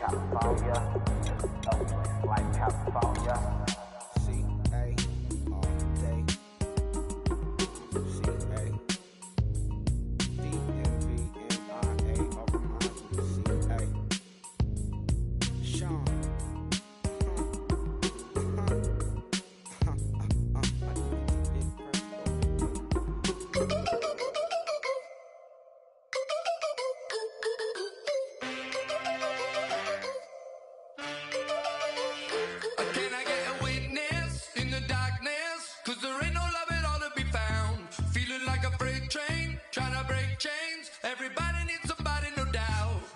California. Like California. C-A all day. C-A D-M-V-N-I-A over my C-A Sean.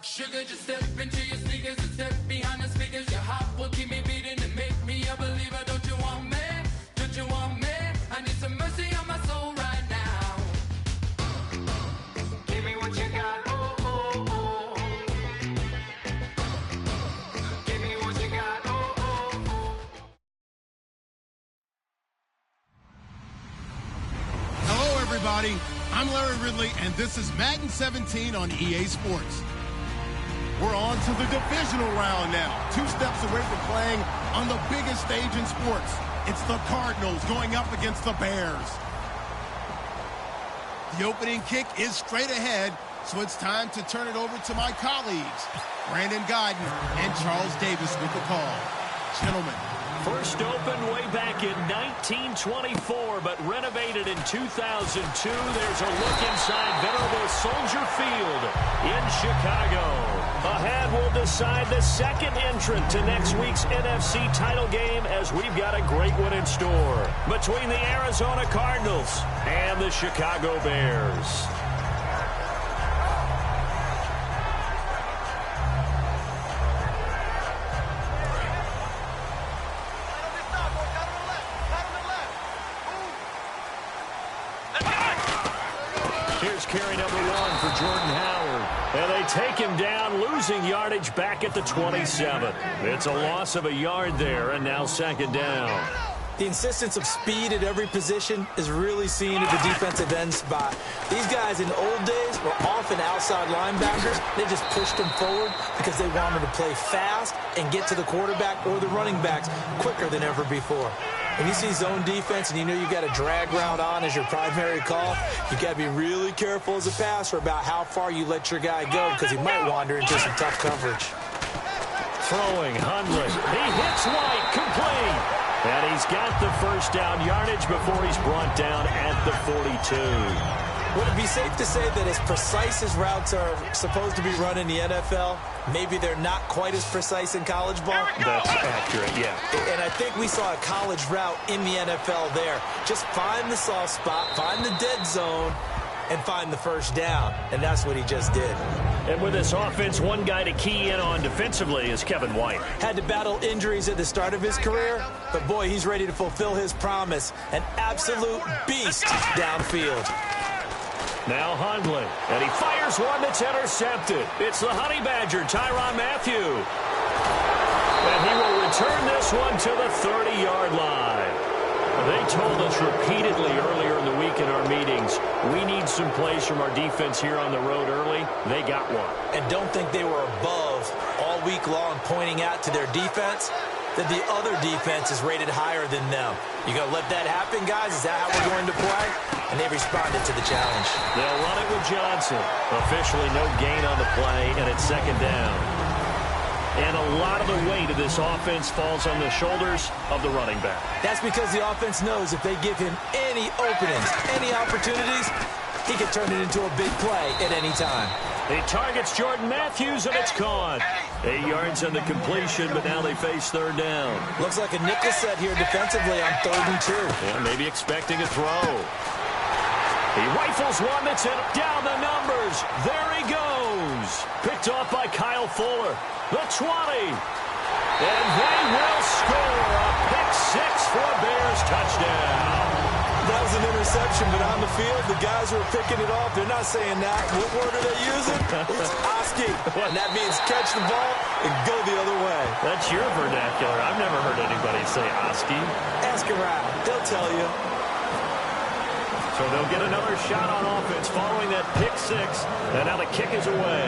Sugar, just step into your sneakers and step behind the speakers. Your heart will keep me beating and make me a believer. Don't you want me? Don't you want me? I need some mercy on my soul right now. Give me what you got, oh, oh, oh. Give me what you got, oh, oh, oh. Hello, everybody. I'm Larry Ridley, and this is Madden 17 on EA Sports. We're on to the divisional round now. 2 steps away from playing on the biggest stage in sports. It's the Cardinals going up against the Bears. The opening kick is straight ahead, so it's time to turn it over to my colleagues, Brandon Guyton and Charles Davis with the call. Gentlemen. First opened way back in 1924, but renovated in 2002. There's a look inside venerable Soldier Field in Chicago. Ahead will decide the second entrant to next week's NFC title game, as we've got a great one in store between the Arizona Cardinals and the Chicago Bears. Here's carry number 1 for Jordan Howard. And they take him down, losing yardage back at the 27. It's a loss of a yard there, and now second down. The insistence of speed at every position is really seen at the defensive end spot. These guys in the old days were often outside linebackers. They just pushed them forward because they wanted to play fast and get to the quarterback or the running backs quicker than ever before. When you see zone defense and you know you got a drag route on as your primary call, you got to be really careful as a passer about how far you let your guy go, because he might wander into some tough coverage. Throwing, Hundley. He hits White, complete. And he's got the first down yardage before he's brought down at the 42. Would it be safe to say that as precise as routes are supposed to be run in the NFL, maybe they're not quite as precise in college ball? That's accurate, yeah. And I think we saw a college route in the NFL there. Just find the soft spot, find the dead zone, and find the first down. And that's what he just did. And with this offense, one guy to key in on defensively is Kevin White. Had to battle injuries at the start of his career, but boy, he's ready to fulfill his promise. An absolute beast downfield. Now Hundley, and he fires one that's intercepted. It's the Honey Badger, Tyrann Mathieu. And he will return this one to the 30-yard line. They told us repeatedly earlier in the week in our meetings, we need some plays from our defense here on the road early. They got one. And don't think they were above all week long pointing out to their defense that the other defense is rated higher than them. You going to let that happen, guys? Is that how we're going to play? And they responded to the challenge. They'll run it with Johnson. Officially no gain on the play, and it's second down. And a lot of the weight of this offense falls on the shoulders of the running back. That's because the offense knows if they give him any openings, any opportunities, he can turn it into a big play at any time. He targets Jordan Matthews, and it's caught. 8 yards on the completion, but now they face third down. Looks like a nickel set here defensively on 3rd and 2. Yeah, maybe expecting a throw. He rifles one that's in. Down the numbers. There he goes. Picked off by Kyle Fuller. The 20. And they will score a pick-6 for a Bears touchdown. That was an interception, but on the field, the guys who are picking it off, they're not saying that. What word are they using? It's Oski. And that means catch the ball and go the other way. That's your vernacular. I've never heard anybody say Oski. Ask around. They'll tell you. So they'll get another shot on offense following that pick-6. And now the kick is away.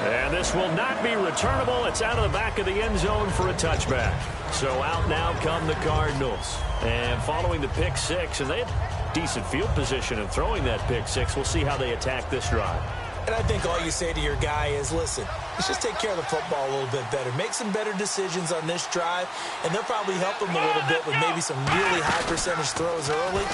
And this will not be returnable. It's out of the back of the end zone for a touchback. So out now come the Cardinals. And following the pick six, and they had decent field position in throwing that pick six. We'll see how they attack this drive. And I think all you say to your guy is, listen, let's just take care of the football a little bit better. Make some better decisions on this drive, and they'll probably help him a little bit with maybe some really high percentage throws early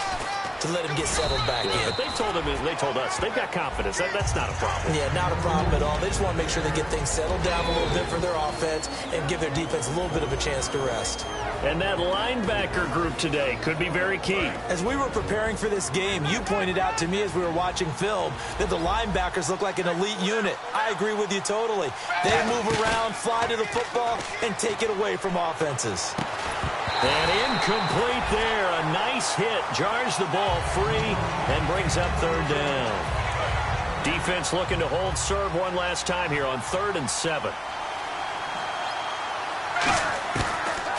to let him get settled back in. But they told us, they've got confidence. That's not a problem. Yeah, not a problem at all. They just want to make sure they get things settled down a little bit for their offense and give their defense a little bit of a chance to rest. And that linebacker group today could be very key. As we were preparing for this game, you pointed out to me as we were watching film that the linebackers look like an elite unit. I agree with you totally. They move around, fly to the football, and take it away from offenses. And incomplete there. A nice hit. Jars the ball free and brings up third down. Defense looking to hold serve one last time here on 3rd and 7.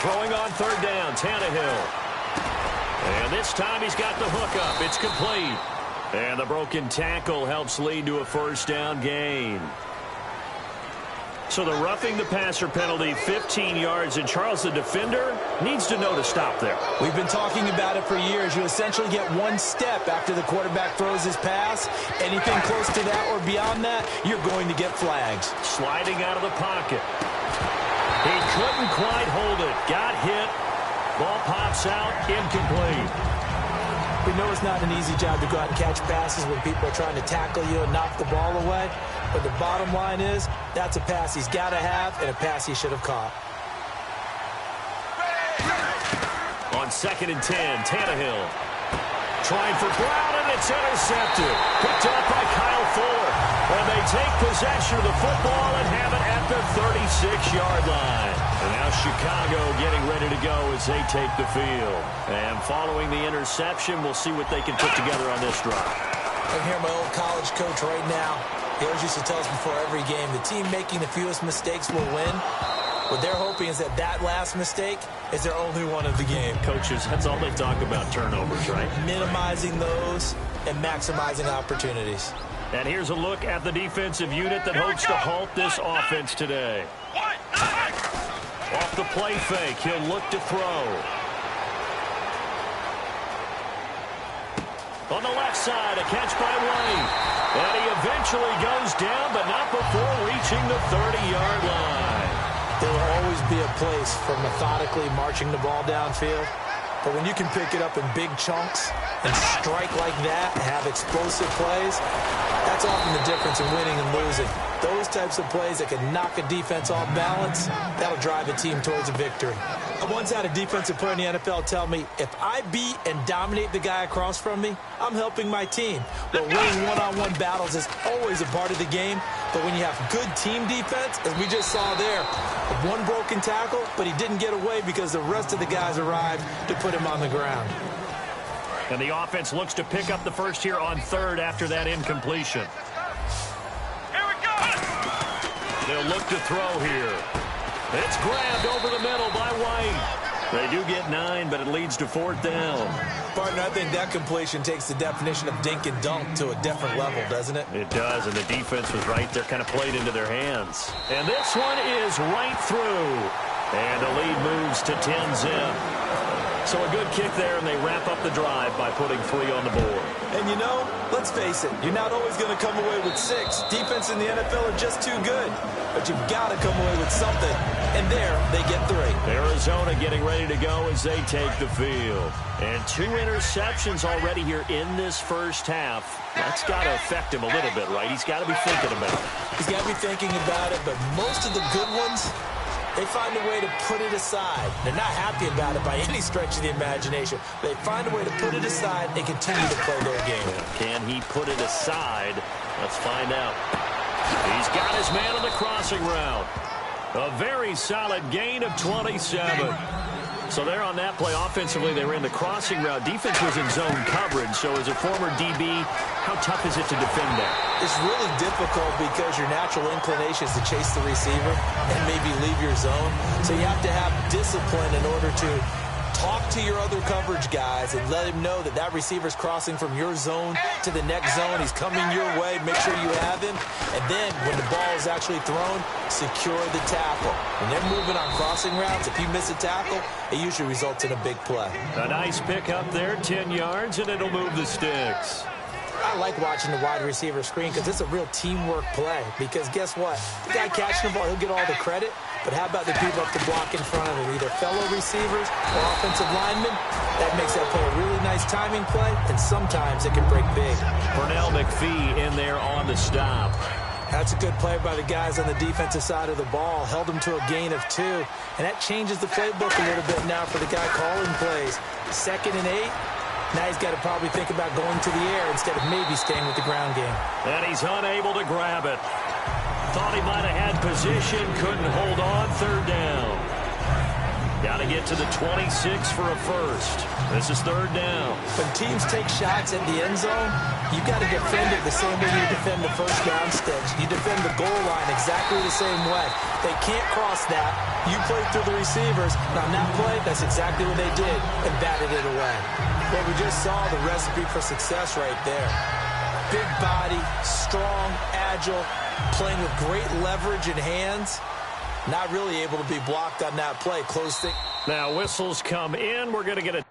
Throwing on third down, Tannehill. And this time he's got the hook up. It's complete. And the broken tackle helps lead to a first down gain. So the roughing the passer penalty, 15 yards, and Charles, the defender, needs to know to stop there. We've been talking about it for years. You essentially get one step after the quarterback throws his pass. Anything close to that or beyond that, you're going to get flags. Sliding out of the pocket. He couldn't quite hold it. Got hit. Ball pops out, incomplete. We know it's not an easy job to go out and catch passes when people are trying to tackle you and knock the ball away. But the bottom line is, that's a pass he's got to have and a pass he should have caught. On 2nd and 10, Tannehill. Trying for Brown, and it's intercepted. Picked up by Kyle Fuller. And they take possession of the football and have it at the 36-yard line. And now Chicago getting ready to go as they take the field. And following the interception, we'll see what they can put together on this drive. I can hear my old college coach right now. He always used to tell us before every game, the team making the fewest mistakes will win. What they're hoping is that that last mistake is their only one of the game. Coaches, that's all they talk about, turnovers, right? Minimizing those and maximizing opportunities. And here's a look at the defensive unit that hopes to halt this offense today. Off the play fake, he'll look to throw. On the left side, a catch by White. And he eventually goes down, but not before reaching the 30-yard line. There will always be a place for methodically marching the ball downfield. But when you can pick it up in big chunks and strike like that and have explosive plays, that's often the difference in winning and losing. Those types of plays that can knock a defense off balance, that'll drive a team towards a victory. I once had a defensive player in the NFL tell me, if I beat and dominate the guy across from me, I'm helping my team. Well, winning one-on-one battles is always a part of the game, but when you have good team defense, as we just saw there, one broken tackle, but he didn't get away because the rest of the guys arrived to put him on the ground. And the offense looks to pick up the first here on 3rd after that incompletion. Here we go. They'll look to throw here. It's grabbed over the middle by White. They do get 9, but it leads to 4th down. Partner, I think that completion takes the definition of dink and dunk to a different level, doesn't it? It does, and the defense was right there, kind of played into their hands. And this one is right through. And the lead moves to 10-zip. So a good kick there, and they wrap up the drive by putting 3 on the board. And you know, let's face it, you're not always going to come away with 6. Defense in the NFL are just too good. But you've got to come away with something. And there, they get 3. Arizona getting ready to go as they take the field. And 2 interceptions already here in this first half. That's got to affect him a little bit, right? He's got to be thinking about it. He's got to be thinking about it, but most of the good ones, they find a way to put it aside. They're not happy about it by any stretch of the imagination. They find a way to put it aside and continue to play their game. Can he put it aside? Let's find out. He's got his man on the crossing route. A very solid gain of 27. So there on that play, offensively, they were in the crossing route. Defense was in zone coverage. So as a former DB, how tough is it to defend that? It's really difficult because your natural inclination is to chase the receiver and maybe leave your zone. So you have to have discipline in order to talk to your other coverage guys and let him know that that receiver's crossing from your zone to the next zone. He's coming your way. Make sure you have him. And then when the ball is actually thrown, secure the tackle. When they're moving on crossing routes, if you miss a tackle, it usually results in a big play. A nice pick up there, 10 yards, and it'll move the sticks. I like watching the wide receiver screen because it's a real teamwork play. Because guess what? The guy catching the ball, he'll get all the credit. But how about the people up the block in front of him, either fellow receivers or offensive linemen? That makes that play a really nice timing play, and sometimes it can break big. Pernell McPhee in there on the stop. That's a good play by the guys on the defensive side of the ball. Held him to a gain of 2. And that changes the playbook a little bit now for the guy calling plays. 2nd and 8. Now he's got to probably think about going to the air instead of maybe staying with the ground game. And he's unable to grab it. Thought he might have had position, couldn't hold on. 3rd down. Got to get to the 26 for a first. This is 3rd down. When teams take shots at the end zone, you got to defend it the same way you defend the first down sticks. You defend the goal line exactly the same way. They can't cross that. You play through the receivers. Now, on that play, that's exactly what they did and batted it away. Well, we just saw the recipe for success right there. Big body, strong, agile, playing with great leverage in hands. Not really able to be blocked on that play. Close thing. Now whistles come in. We're going to get a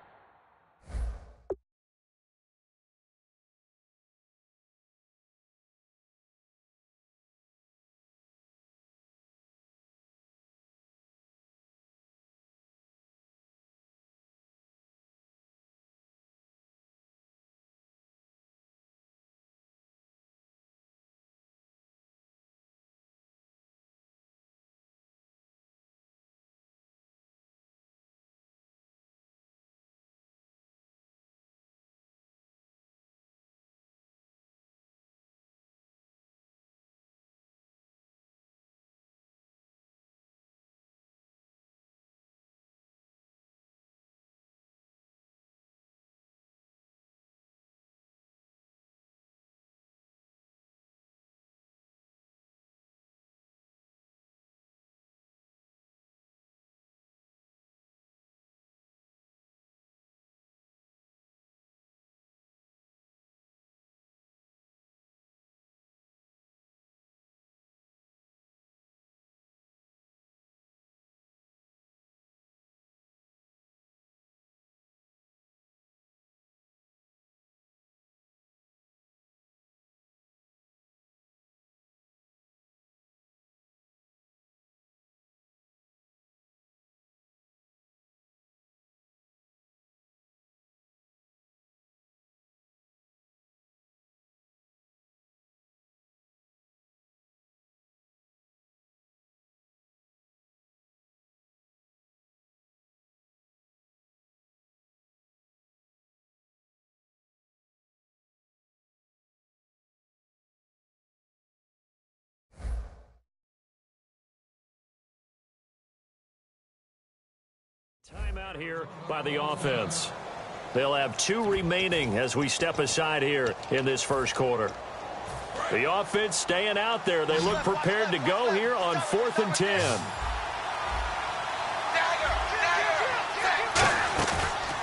timeout here by the offense. They'll have 2 remaining as we step aside here in this first quarter. The offense staying out there. They look prepared to go here on 4th and 10.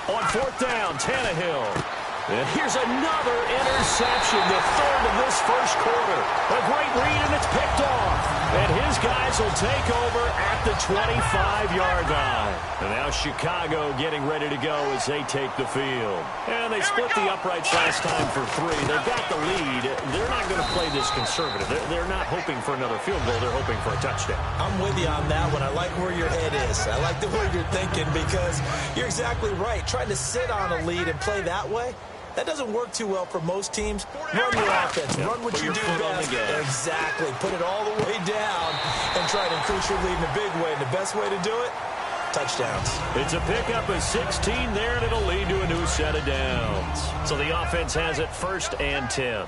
On 4th down, Tannehill. And here's another interception, the 3rd of this first quarter. A great read, and it's picked off. And his guys will take over at the 25-yard line. And now Chicago getting ready to go as they take the field. And they split the uprights last time for 3. They've got the lead. They're not going to play this conservative. They're not hoping for another field goal. They're hoping for a touchdown. I'm with you on that one. I like where your head is. I like the way you're thinking because you're exactly right. Trying to sit on a lead and play that way, that doesn't work too well for most teams. Run your offense. Run what you do best. Exactly. Put it all the way down and try to increase your lead in a big way. And the best way to do it, touchdowns. It's a pickup of 16 there, and it'll lead to a new set of downs. So the offense has it 1st and 10.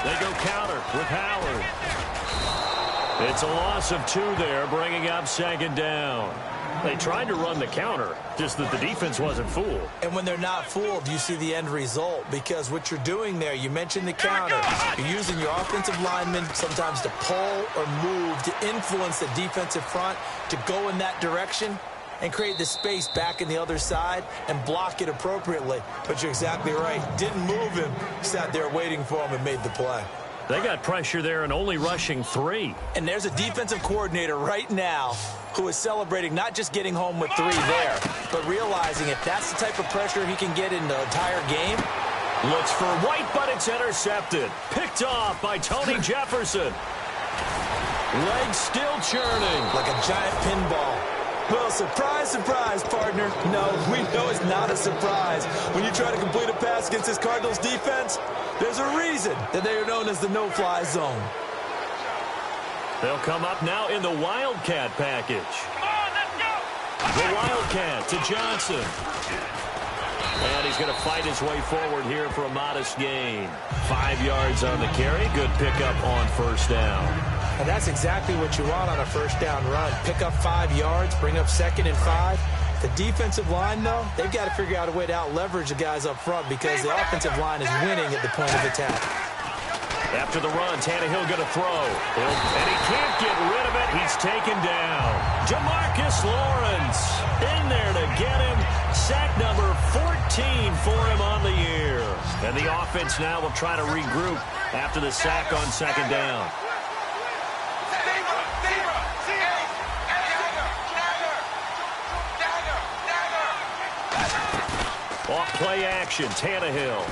They go counter with Howard. It's a loss of 2 there, bringing up second down. They tried to run the counter, just that the defense wasn't fooled. And when they're not fooled, you see the end result, because what you're doing there, you mentioned the counter. You're using your offensive linemen sometimes to pull or move to influence the defensive front to go in that direction and create the space back in the other side and block it appropriately. But you're exactly right. Didn't move him. Sat there waiting for him and made the play. They got pressure there and only rushing 3. And there's a defensive coordinator right now who is celebrating not just getting home with 3 there, but realizing if that's the type of pressure he can get in the entire game. Looks for White, but it's intercepted. Picked off by Tony Jefferson. Legs still churning. Like a giant pinball. Well, surprise, surprise, partner. No, we know it's not a surprise. When you try to complete a pass against this Cardinals defense, there's a reason that they are known as the no-fly zone. They'll come up now in the Wildcat package. Come on, let's go. The Wildcat to Johnson. And he's going to fight his way forward here for a modest gain. 5 yards on the carry. Good pickup on first down. And that's exactly what you want on a first down run. Pick up 5 yards, bring up 2nd and 5. The defensive line, though, they've got to figure out a way to out-leverage the guys up front because the offensive line is winning at the point of attack. After the run, Tannehill going to throw. And he can't get rid of it. He's taken down. Jamarcus Lawrence in there to get him. Sack number 14 for him on the year. And the offense now will try to regroup after the sack on second down. Off play action, Tannehill.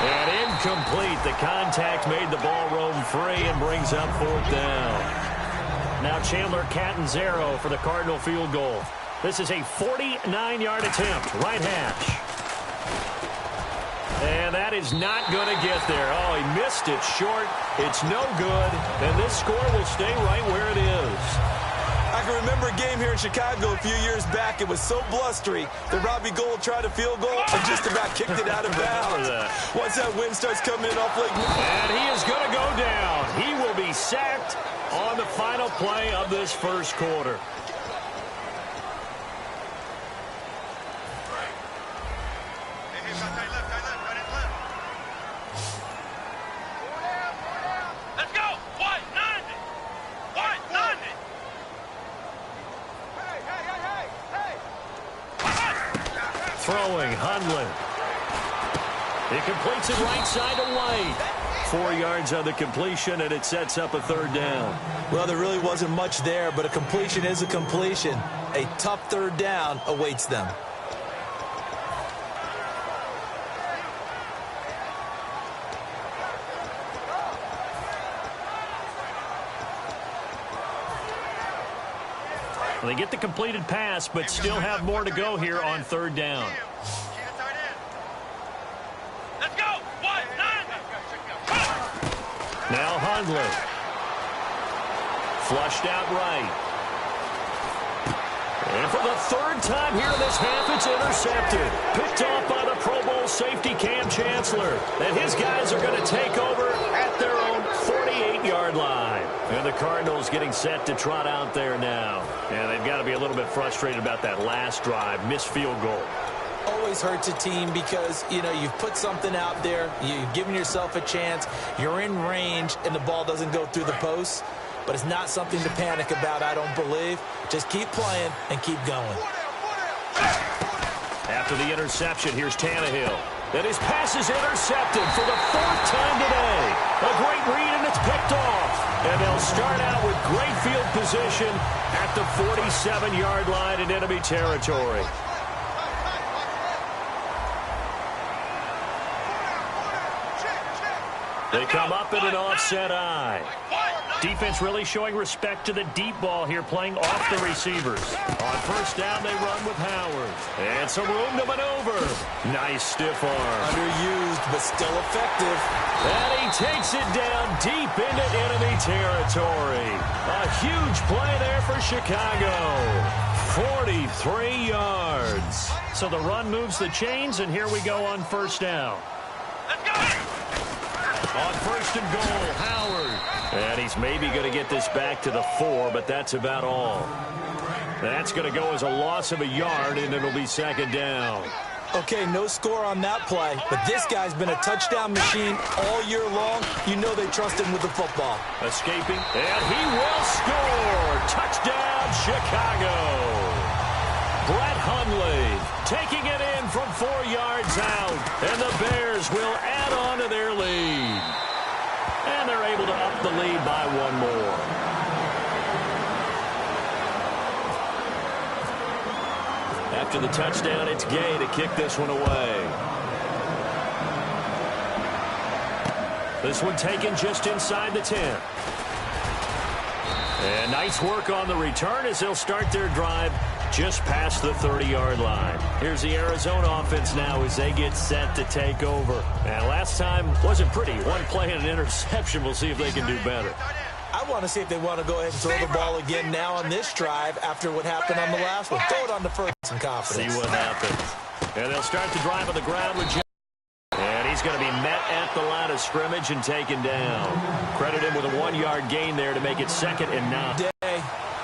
And incomplete. The contact made the ball roam free and brings up 4th down. Now Chandler Catanzaro for the Cardinal field goal. This is a 49-yard attempt, right hash. And that is not going to get there. Oh, he missed it short. It's no good. And this score will stay right where it is. I can remember a game here in Chicago a few years back. It was so blustery that Robbie Gould tried a field goal and just about kicked it out of bounds. Once that wind starts coming in off Lake... And he is going to go down. He will be sacked on the final play of this first quarter. Let's go. White, 90. White, 90. Throwing, Hundley. He completes it right side to White. 4 yards on the completion, and it sets up a 3rd down. Well, there really wasn't much there, but a completion is a completion. A tough 3rd down awaits them. They get the completed pass, but still have more to go here on 3rd down. Let's go. White, 90. Now Hundley. Flushed out right. And for the 3rd time here in this half, it's intercepted. Picked off by the Pro Bowl safety Cam Chancellor. And his guys are going to take over at their own 48-yard line. And the Cardinals getting set to trot out there now. And they've got to be a little bit frustrated about that last drive. Missed field goal. Always hurts a team because, you know, you've put something out there. You've given yourself a chance. You're in range, and the ball doesn't go through the posts. But it's not something to panic about, I don't believe. Just keep playing and keep going. After the interception, here's Tannehill. And his pass is intercepted for the 4th time today. A great read, and it's picked off. And they'll start out with great field position at the 47-yard line in enemy territory. They come up in an offset eye. Defense really showing respect to the deep ball here, playing off the receivers. On first down, they run with Howard. And some room to maneuver. Nice stiff arm. Underused, but still effective. And he takes it down deep into enemy territory. A huge play there for Chicago. 43 yards. So the run moves the chains, and here we go on first down. Let's go. On first and goal, Howard. And he's maybe going to get this back to the 4, but that's about all. That's going to go as a loss of a yard, and it'll be second down. Okay, no score on that play, but this guy's been a touchdown machine all year long. You know they trust him with the football. Escaping, and he will score. Touchdown, Chicago. Brett Hundley taking it in from 4 yards out, and the Bears will add on to their lead. And they're able to up the lead by 1 more. After the touchdown, it's Gay to kick this one away. This one taken just inside the 10. And nice work on the return as they'll start their drive just past the 30-yard line. Here's the Arizona offense now as they get set to take over. And last time wasn't pretty. One play and an interception. We'll see if they can do better. I want to see if they want to go ahead and throw the ball again now on this drive after what happened on the last one. Throw it on the first, some confidence. See what happens. And they'll start the drive on the ground with Jim. And he's going to be met at the line of scrimmage and taken down. Credit him with a 1-yard gain there to make it 2nd and 9. Day.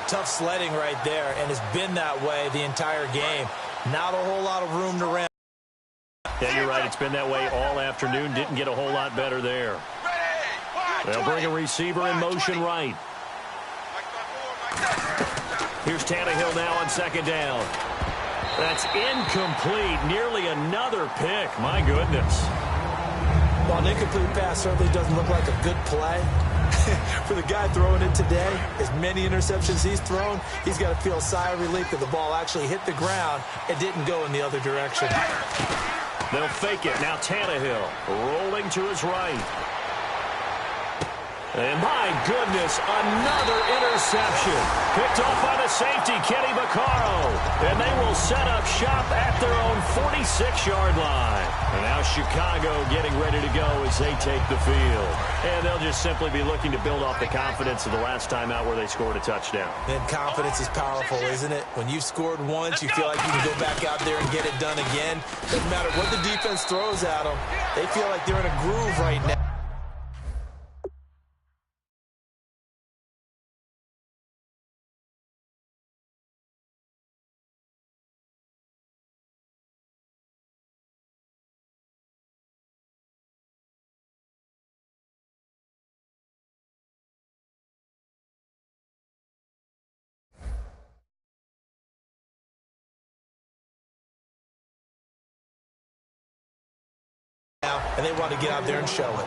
Tough sledding right there, and it's been that way the entire game. Not a whole lot of room to run. Yeah, you're right. It's been that way all afternoon. Didn't get a whole lot better there. They'll bring a receiver in motion right. Here's Tannehill now on 2nd down. That's incomplete. Nearly another pick. My goodness. While an incomplete pass certainly doesn't look like a good play, for the guy throwing it today, as many interceptions he's thrown, he's got to feel a sigh of relief that the ball actually hit the ground and didn't go in the other direction. They'll fake it. Now Tannehill rolling to his right. And my goodness, another interception. Picked off by the safety, Kenny Vaccaro. And they will set up shop at their own 46-yard line. And now Chicago getting ready to go as they take the field. And they'll just simply be looking to build off the confidence of the last time out where they scored a touchdown. And confidence is powerful, isn't it? When you've scored once, you feel like you can go back out there and get it done again. Doesn't matter what the defense throws at them. They feel like they're in a groove right now. And they want to get out there and show it.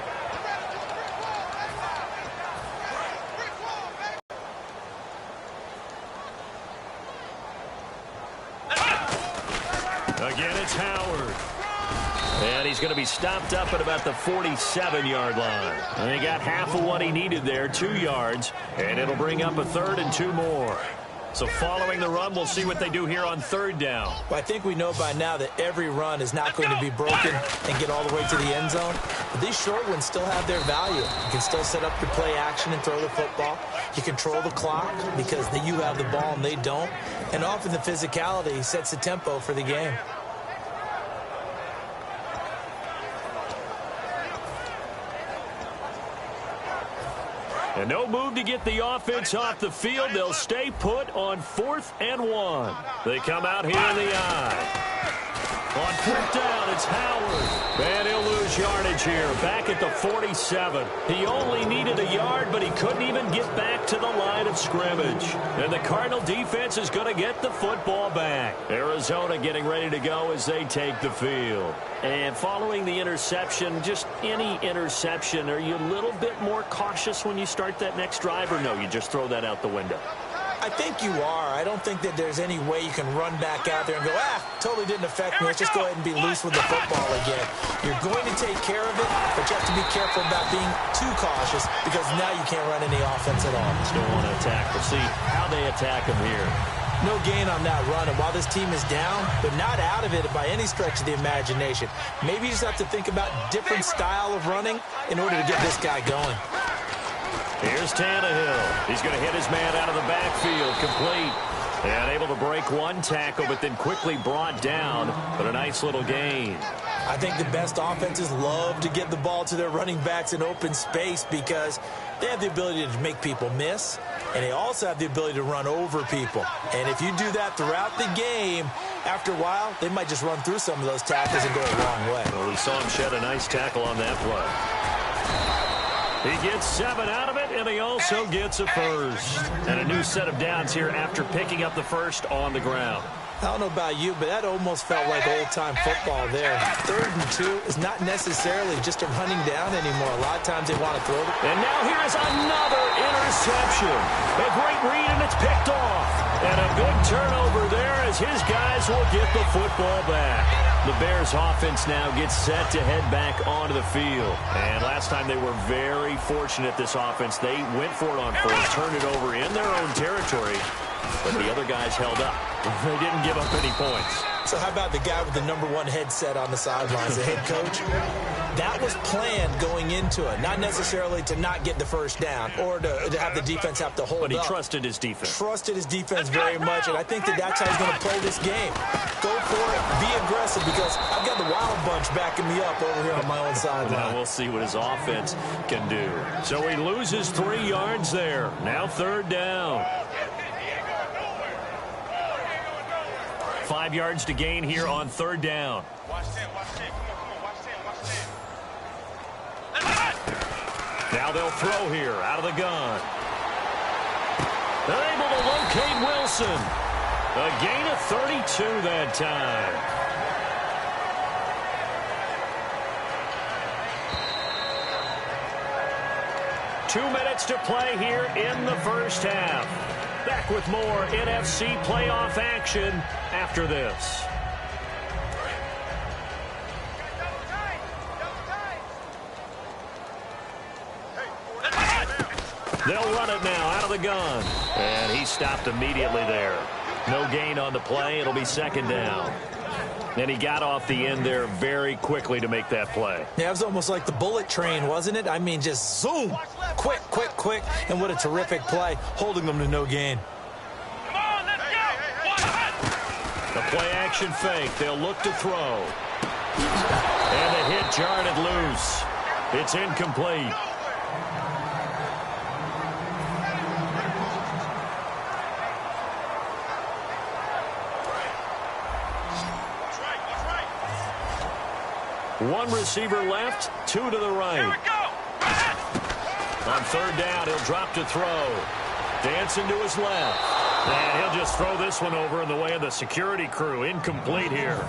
Again, it's Howard. And he's going to be stopped up at about the 47-yard line. And he got half of what he needed there, 2 yards. And it'll bring up a 3rd and 2 more. So following the run, we'll see what they do here on 3rd down. Well, I think we know by now that every run is not going to be broken and get all the way to the end zone. But these short ones still have their value. You can still set up your play action and throw the football. You control the clock because you have the ball and they don't. And often the physicality sets the tempo for the game. And no move to get the offense off the field. They'll stay put on 4th and 1. They come out here in the eye. On 4th down, it's Howard. And he'll lose yardage here. Back at the 47. He only needed a yard, but he couldn't even get back to the line of scrimmage. And the Cardinal defense is going to get the football back. Arizona getting ready to go as they take the field. And following the interception, just any interception, are you a little bit more cautious when you start that next drive, or no, you just throw that out the window? I think you are. I don't think that there's any way you can run back out there and go, totally didn't affect me. Let's just go ahead and be loose with the football again. You're going to take care of it, but you have to be careful about being too cautious because now you can't run any offense at all. Still want to attack. We'll see how they attack him here. No gain on that run, and while this team is down, but not out of it by any stretch of the imagination. Maybe you just have to think about different style of running in order to get this guy going. Here's Tannehill. He's going to hit his man out of the backfield, complete. And able to break one tackle, but then quickly brought down. But a nice little gain. I think the best offenses love to get the ball to their running backs in open space because they have the ability to make people miss, and they also have the ability to run over people. And if you do that throughout the game, after a while, they might just run through some of those tackles and go a long way. Well, we saw him shed a nice tackle on that play. He gets 7 out of it, and he also gets a first. And a new set of downs here after picking up the first on the ground. I don't know about you, but that almost felt like old-time football there. 3rd and 2 is not necessarily just a running down anymore. A lot of times they want to throw it. And now here is another interception. A great read, and it's picked off. And a big turnover there as his guys will get the football back. The Bears offense now gets set to head back onto the field. And last time they were very fortunate, this offense. They went for it on 4th, turned it over in their own territory. But the other guys held up. They didn't give up any points. So how about the guy with the #1 headset on the sidelines, the head coach? That was planned going into it, not necessarily to not get the first down or to have the defense have to hold up. But he trusted his defense. Trusted his defense very much, and I think that's how he's going to play this game. Go for it, be aggressive, because I've got the Wild Bunch backing me up over here on my own sideline. Now we'll see what his offense can do. So he loses 3 yards there. Now 3rd down. 5 yards to gain here on 3rd down. Now they'll throw here out of the gun. They're able to locate Wilson. A gain of 32 that time. Two minutes to play here in the first half. Back with more NFC playoff action after this. They'll run it now out of the gun. And he stopped immediately there. No gain on the play. It'll be 2nd down. And he got off the end there very quickly to make that play. Yeah, it was almost like the bullet train, wasn't it? I mean, just zoom. Quick, quick, quick. And what a terrific play, holding them to no gain. Come on, let's go. The play action fake. They'll look to throw. And the hit jarred it loose. It's incomplete. One receiver left, 2 to the right. Here we go. On 3rd down, he'll drop to throw. Dancing to his left. And he'll just throw this one over in the way of the security crew. Incomplete here.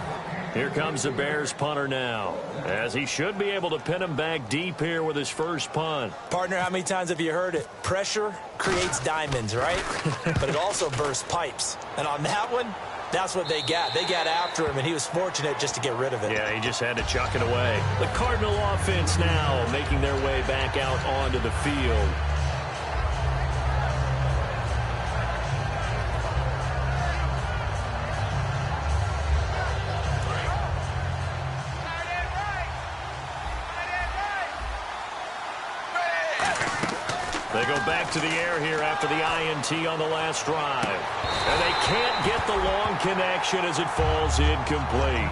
Here comes the Bears punter now, as he should be able to pin him back deep here with his first punt. Partner, how many times have you heard it? Pressure creates diamonds, right? But it also bursts pipes. And on that one, that's what they got. They got after him, and he was fortunate just to get rid of it. Yeah, he just had to chuck it away. The Cardinal offense now making their way back out onto the field. They go back to the air here after the INT on the last drive. And they can't get the long connection as it falls incomplete.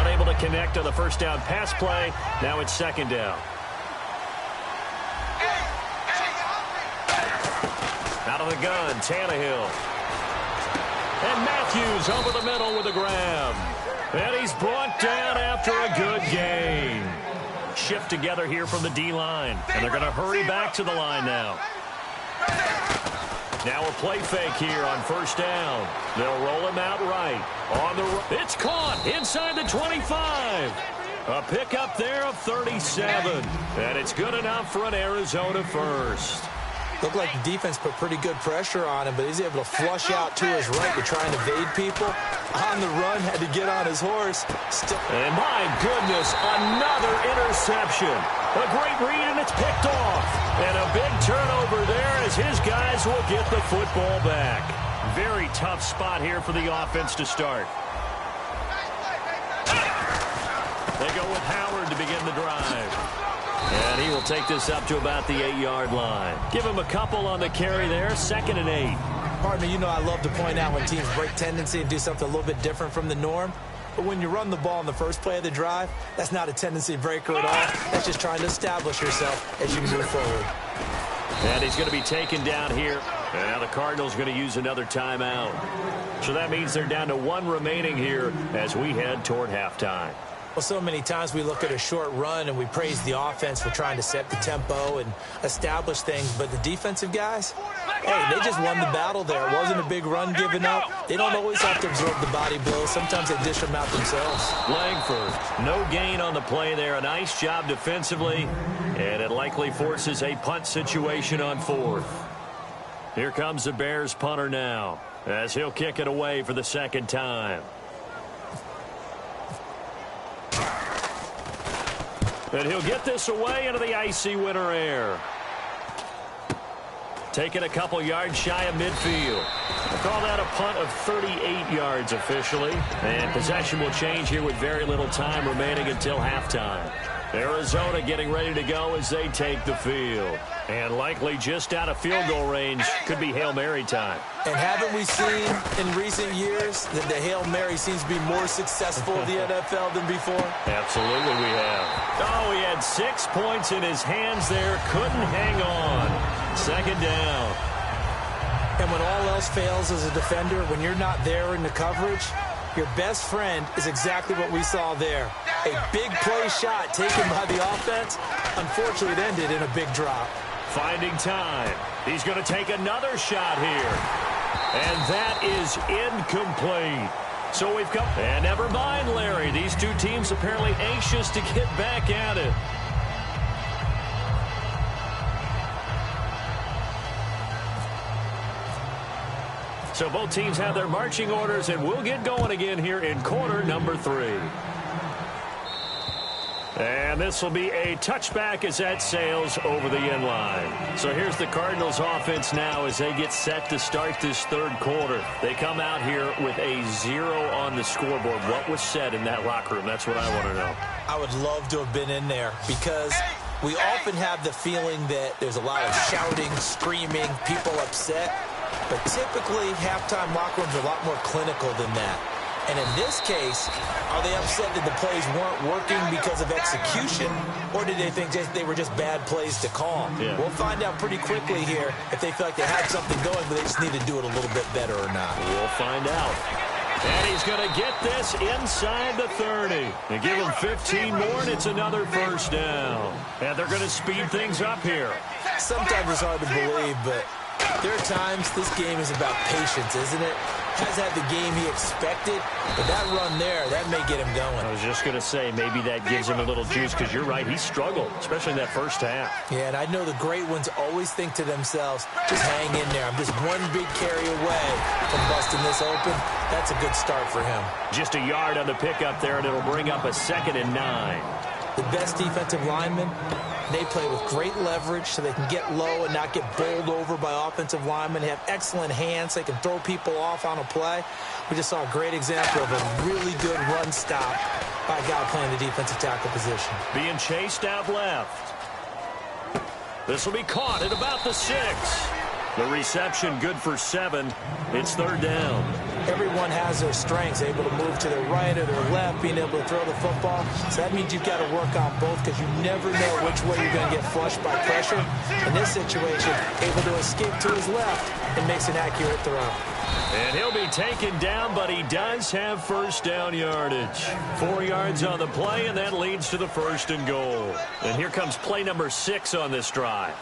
Unable to connect on the first down pass play. Now it's 2nd down. Out of the gun, Tannehill. And Matthews over the middle with a grab. And he's brought down after a good gain. Shift together here from the D-line. And they're going to hurry back to the line now. Now a play fake here on 1st down. They'll roll him out right. On the it's caught inside the 25. A pickup there of 37. And it's good enough for an Arizona first. Looked like the defense put pretty good pressure on him, but he's able to flush out to his right to try and evade people. On the run, had to get on his horse. And my goodness, another interception. A great read, and it's picked off. And a big turnover there as his guys will get the football back. Very tough spot here for the offense to start. They go with Howard to begin the drive. And he will take this up to about the 8-yard line. Give him a couple on the carry there, 2nd and 8. Partner, you know I love to point out when teams break tendency and do something a little bit different from the norm. But when you run the ball in the first play of the drive, that's not a tendency breaker at all. That's just trying to establish yourself as you move forward. And he's going to be taken down here. And now the Cardinals going to use another timeout. So that means they're down to 1 remaining here as we head toward halftime. Well, so many times we look at a short run and we praise the offense for trying to set the tempo and establish things. But the defensive guys, hey, they just won the battle there. It wasn't a big run given up. They don't always have to absorb the body blows. Sometimes they dish them out themselves. Langford, no gain on the play there. A nice job defensively. And it likely forces a punt situation on 4th. Here comes the Bears punter now as he'll kick it away for the second time. And he'll get this away into the icy winter air. Taking a couple yards shy of midfield. We'll call that a punt of 38 yards officially. And possession will change here with very little time remaining until halftime. Arizona getting ready to go as they take the field. And likely just out of field goal range. Could be Hail Mary time. And haven't we seen in recent years that the Hail Mary seems to be more successful in the NFL than before? Absolutely we have. Oh, he had 6 points in his hands there. Couldn't hang on. Second down. And when all else fails as a defender, when you're not there in the coverage, your best friend is exactly what we saw there. A big play shot taken by the offense. Unfortunately, it ended in a big drop. Finding time. He's going to take another shot here. And that is incomplete. So we've come. And never mind, Larry. These two teams apparently anxious to get back at it. So both teams have their marching orders, and we'll get going again here in quarter number 3. And this will be a touchback as that sails over the end line. So here's the Cardinals offense now as they get set to start this third quarter. They come out here with a 0 on the scoreboard. What was said in that locker room? That's what I want to know. I would love to have been in there because we often have the feeling that there's a lot of shouting, screaming, people upset. But typically, halftime locker rooms are a lot more clinical than that. And in this case, are they upset that the plays weren't working because of execution, or did they think they were just bad plays to call? Yeah. We'll find out pretty quickly here if they feel like they had something going, but they just need to do it a little bit better or not. We'll find out. And he's going to get this inside the 30. They give him 15 more, and it's another first down. And they're going to speed things up here. Sometimes it's hard to believe, but there are times this game is about patience, isn't it? Has had the game he expected, but that run there, that may get him going. I was just going to say, maybe that gives him a little juice, because you're right, he struggled, especially in that first half. Yeah, and I know the great ones always think to themselves, just hang in there. I'm just one big carry away from busting this open. That's a good start for him. Just a yard on the pickup there, and it'll bring up a 2nd and 9. The best defensive linemen, they play with great leverage so they can get low and not get bowled over by offensive linemen. They have excellent hands. They can throw people off on a play. We just saw a great example of a really good run stop by a guy playing the defensive tackle position. Being chased out left. This will be caught at about the 6. The reception good for 7. It's 3rd down. Everyone has their strengths, able to move to their right or their left, being able to throw the football. So that means you've got to work on both because you never know which way you're going to get flushed by pressure. In this situation, able to escape to his left and makes an accurate throw. And he'll be taken down, but he does have first down yardage. 4 yards on the play, and that leads to the 1st and goal. And here comes play number 6 on this drive.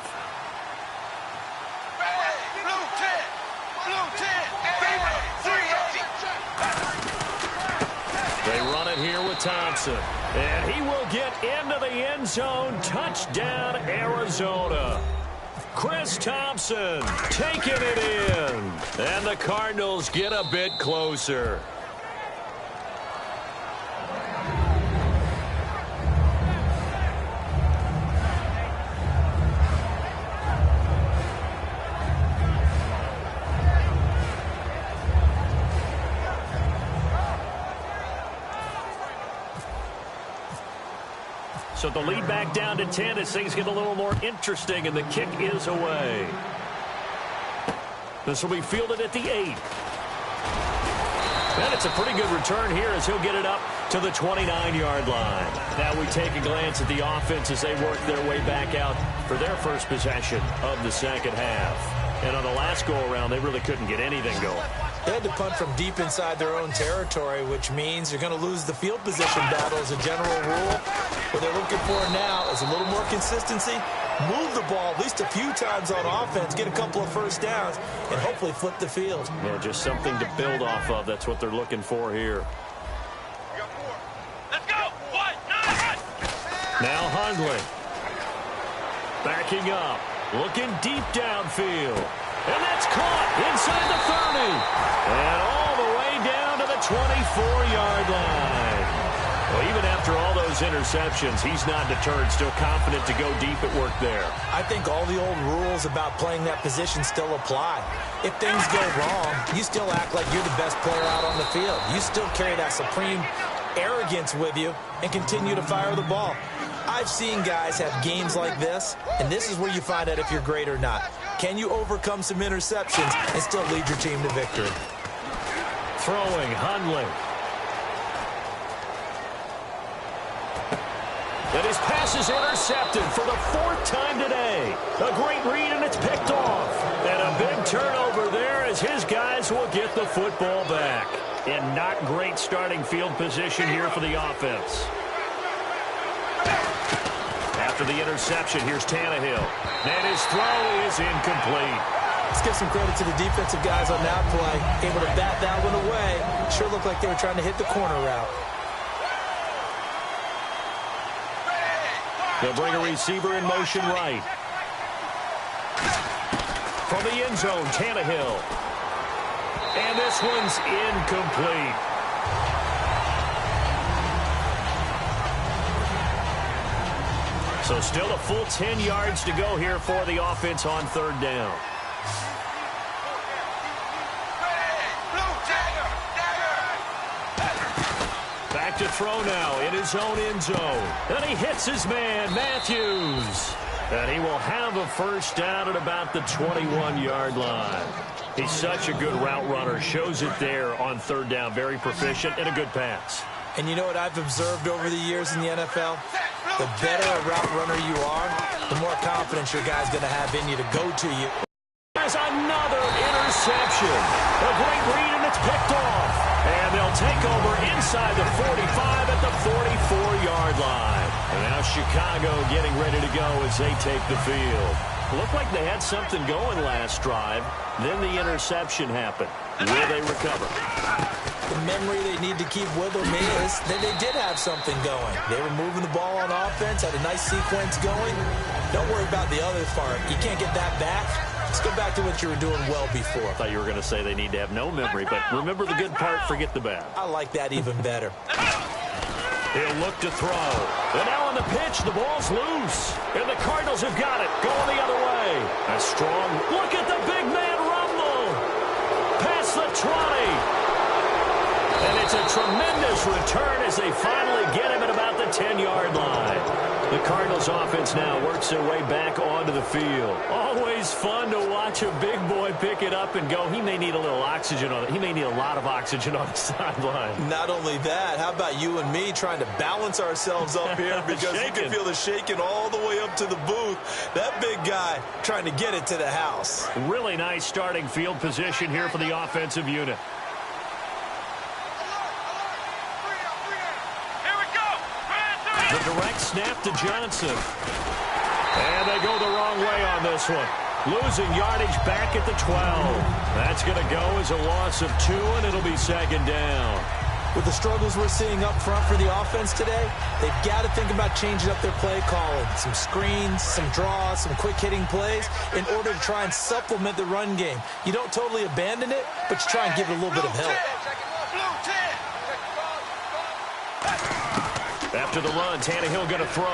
They run it here with Thompson. And he will get into the end zone. Touchdown, Arizona. Chris Thompson taking it in. And the Cardinals get a bit closer. So the lead back down to 10 as things get a little more interesting, and the kick is away. This will be fielded at the 8. And it's a pretty good return here as he'll get it up to the 29-yard line. Now we take a glance at the offense as they work their way back out for their first possession of the second half. And on the last go-around, they really couldn't get anything going. They had to punt from deep inside their own territory, which means you're going to lose the field position battle as a general rule. What they're looking for now is a little more consistency, move the ball at least a few times on offense, get a couple of first downs, and hopefully flip the field. Yeah, just something to build off of. That's what they're looking for here. Let's go. 1, 9. Now Hundley. Backing up. Looking deep downfield. And that's caught inside the 30. And all the way down to the 24-yard line. Well, even after all those interceptions, he's not deterred, still confident to go deep at work there. I think all the old rules about playing that position still apply. If things go wrong, you still act like you're the best player out on the field. You still carry that supreme arrogance with you and continue to fire the ball. I've seen guys have games like this, and this is where you find out if you're great or not. Can you overcome some interceptions and still lead your team to victory? Throwing, Hundley. And his pass is intercepted for the 4th time today. A great read, and it's picked off. And a big turnover there as his guys will get the football back. In not great starting field position here for the offense. After the interception, here's Tannehill. And his throw is incomplete. Let's give some credit to the defensive guys on that play. Able to bat that one away. Sure looked like they were trying to hit the corner route. They'll bring a receiver in motion right. From the end zone, Tannehill. And this one's incomplete. So still a full 10 yards to go here for the offense on 3rd down. Back to throw now in his own end zone. And he hits his man, Matthews. And he will have a first down at about the 21-yard line. He's such a good route runner. Shows it there on 3rd down. Very proficient and a good pass. And you know what I've observed over the years in the NFL? The better a route runner you are, the more confidence your guy's going to have in you to go to you. There's another interception. A great read, and it's picked off. And they'll take over inside the 45 at the 44-yard line. And now Chicago getting ready to go as they take the field. Looked like they had something going last drive. Then the interception happened. Will they recover? The memory they need to keep with them is that they did have something going. They were moving the ball on offense, had a nice sequence going. Don't worry about the other part. You can't get that back. Let's go back to what you were doing well before. I thought you were going to say they need to have no memory, but remember the good part, forget the bad. I like that even better. He'll look to throw. And now on the pitch, the ball's loose. And the Cardinals have got it. Going the other way. A strong look at the big man rumble. Past the 20. And it's a tremendous return as they finally get him at about the 10-yard line. The Cardinals offense now works their way back onto the field. Always fun to watch a big boy pick it up and go. He may need a little oxygen on it. He may need a lot of oxygen on the sideline. Not only that, how about you and me trying to balance ourselves up here because you can feel the shaking all the way up to the booth. That big guy trying to get it to the house. Really nice starting field position here for the offensive unit. The direct snap to Johnson. And they go the wrong way on this one. Losing yardage back at the 12. That's going to go as a loss of 2, and it'll be 2nd down. With the struggles we're seeing up front for the offense today, they've got to think about changing up their play calling. Some screens, some draws, some quick-hitting plays in order to try and supplement the run game. You don't totally abandon it, but you try and give it a little bit of help. After the run, Tannehill going to throw.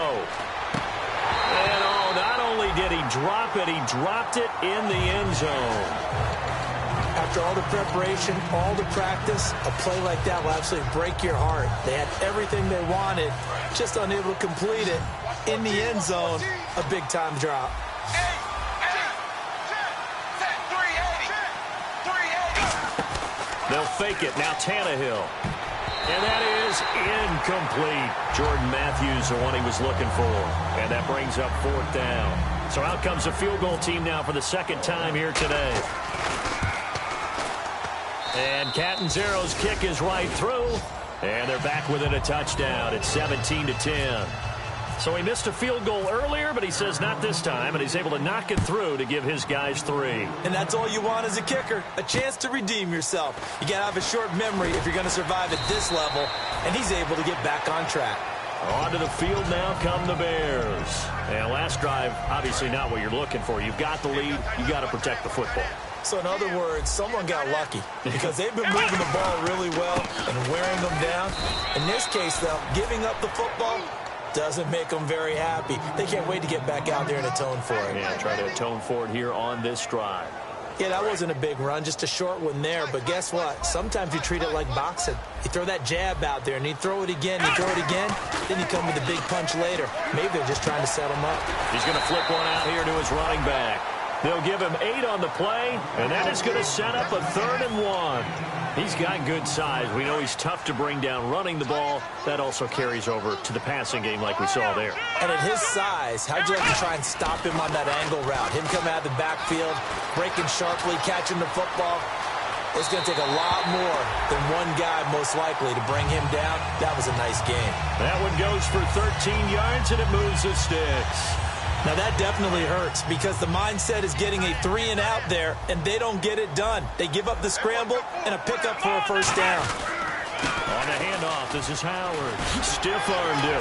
And not only did he drop it, he dropped it in the end zone. After all the preparation, all the practice, a play like that will absolutely break your heart. They had everything they wanted, just unable to complete it. In the end zone, a big-time drop. They'll fake it. Now Tannehill. And that is incomplete. Jordan Matthews, the one he was looking for. And that brings up 4th down. So out comes a field goal team now for the second time here today. And Catanzaro's kick is right through. And they're back within a touchdown. It's 17-10. So he missed a field goal earlier, but he says not this time, and he's able to knock it through to give his guys 3. And that's all you want as a kicker, a chance to redeem yourself. You got to have a short memory if you're going to survive at this level, and he's able to get back on track. Onto the field now come the Bears. And last drive, obviously not what you're looking for. You've got the lead. You got to protect the football. So in other words, someone got lucky because they've been moving the ball really well and wearing them down. In this case, though, giving up the football doesn't make them very happy. They can't wait to get back out there and atone for it. Yeah, try to atone for it here on this drive. Yeah, that wasn't a big run, just a short one there. But guess what? Sometimes you treat it like boxing. You throw that jab out there, and you throw it again, you throw it again, then you come with a big punch later. Maybe they're just trying to set him up. He's going to flip one out here to his running back. They'll give him 8 on the play, and that is going to set up a 3rd and 1. He's got good size. We know he's tough to bring down running the ball. That also carries over to the passing game like we saw there. And at his size, how'd you like to try and stop him on that angle route? Him coming out of the backfield, breaking sharply, catching the football. It's going to take a lot more than one guy most likely to bring him down. That was a nice game. That one goes for 13 yards, and it moves the sticks. Now, that definitely hurts because the mindset is getting a 3-and-out there, and they don't get it done. They give up the scramble and a pickup for a 1st down. On the handoff, this is Howard. Stiff-armed him.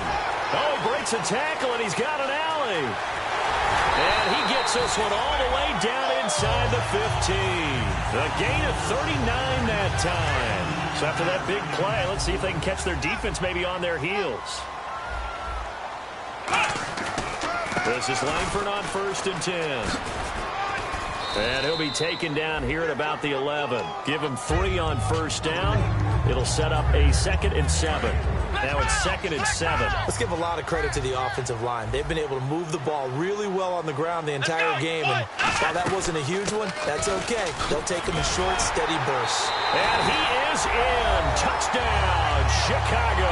Oh, he breaks a tackle, and he's got an alley. And he gets this one all the way down inside the 15. A gain of 39 that time. So after that big play, let's see if they can catch their defense maybe on their heels. This is Langford on 1st and 10. And he'll be taken down here at about the 11. Give him 3 on 1st down. It'll set up a 2nd and 7. Now it's 2nd and 7. Let's give a lot of credit to the offensive line. They've been able to move the ball really well on the ground the entire game. And while that wasn't a huge one, that's okay. They'll take them in short, steady bursts. And he is in. Touchdown, Chicago.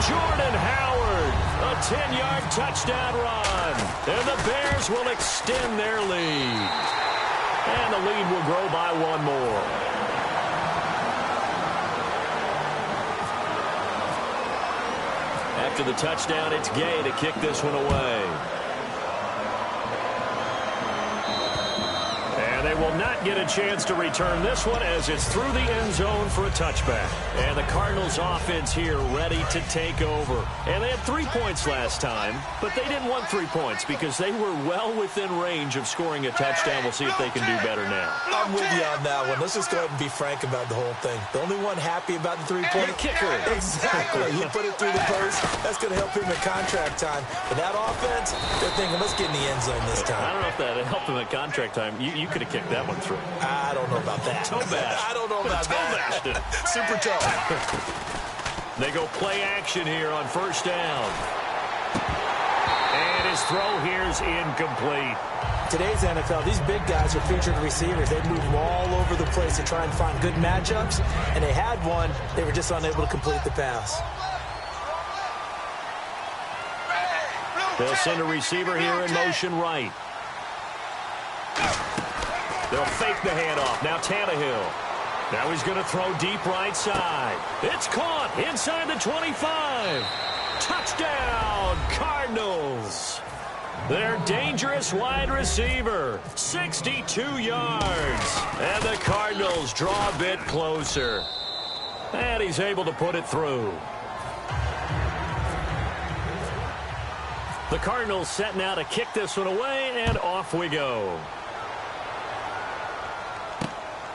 Jordan Howard, a 10-yard touchdown run. And the Bears will extend their lead. And the lead will grow by 1 more. After the touchdown, it's Gay to kick this one away. And they will not get a chance to return this one as it's through the end zone for a touchback. And the Cardinals offense here ready to take over. And they had 3 points last time, but they didn't want 3 points because they were well within range of scoring a touchdown. We'll see if they can do better now. I'm with you on that one. Let's just go ahead and be frank about the whole thing. The only one happy about the 3-point kicker. Exactly. You put it through the post. That's going to help him at contract time. But that offense, they're thinking, let's get in the end zone this time. I don't know if that helped him at contract time. You could have kicked that one through. I don't know about that. Toe bash. I don't know about that. Super toe. They go play action here on 1st down. And his throw here is incomplete. Today's NFL, these big guys are featured receivers. They move all over the place to try and find good matchups. And they had one. They were just unable to complete the pass. They'll send a receiver here in motion right. They'll fake the handoff. Now Tannehill. Now he's going to throw deep right side. It's caught inside the 25. Touchdown, Cardinals. Their dangerous wide receiver, 62 yards. And the Cardinals draw a bit closer. And he's able to put it through. The Cardinals set now to kick this one away, and off we go.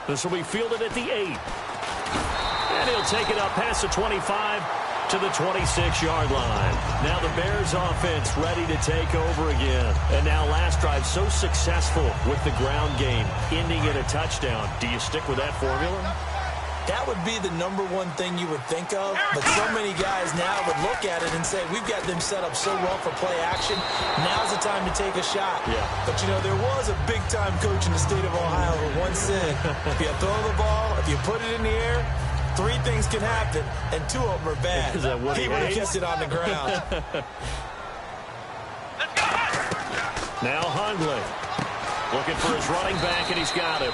This will be fielded at the 8. And he'll take it up past the 25 to the 26-yard line. Now the Bears offense ready to take over again. And now last drive so successful with the ground game, ending in a touchdown. Do you stick with that formula? That would be the number one thing you would think of, but so many guys now would look at it and say, we've got them set up so well for play action, now's the time to take a shot. Yeah. But, you know, there was a big-time coach in the state of Ohio who once said, if you throw the ball, if you put it in the air, 3 things can happen, and 2 of them are bad. Is that what he would have kept it on the ground. Now Hundley looking for his running back, and he's got him.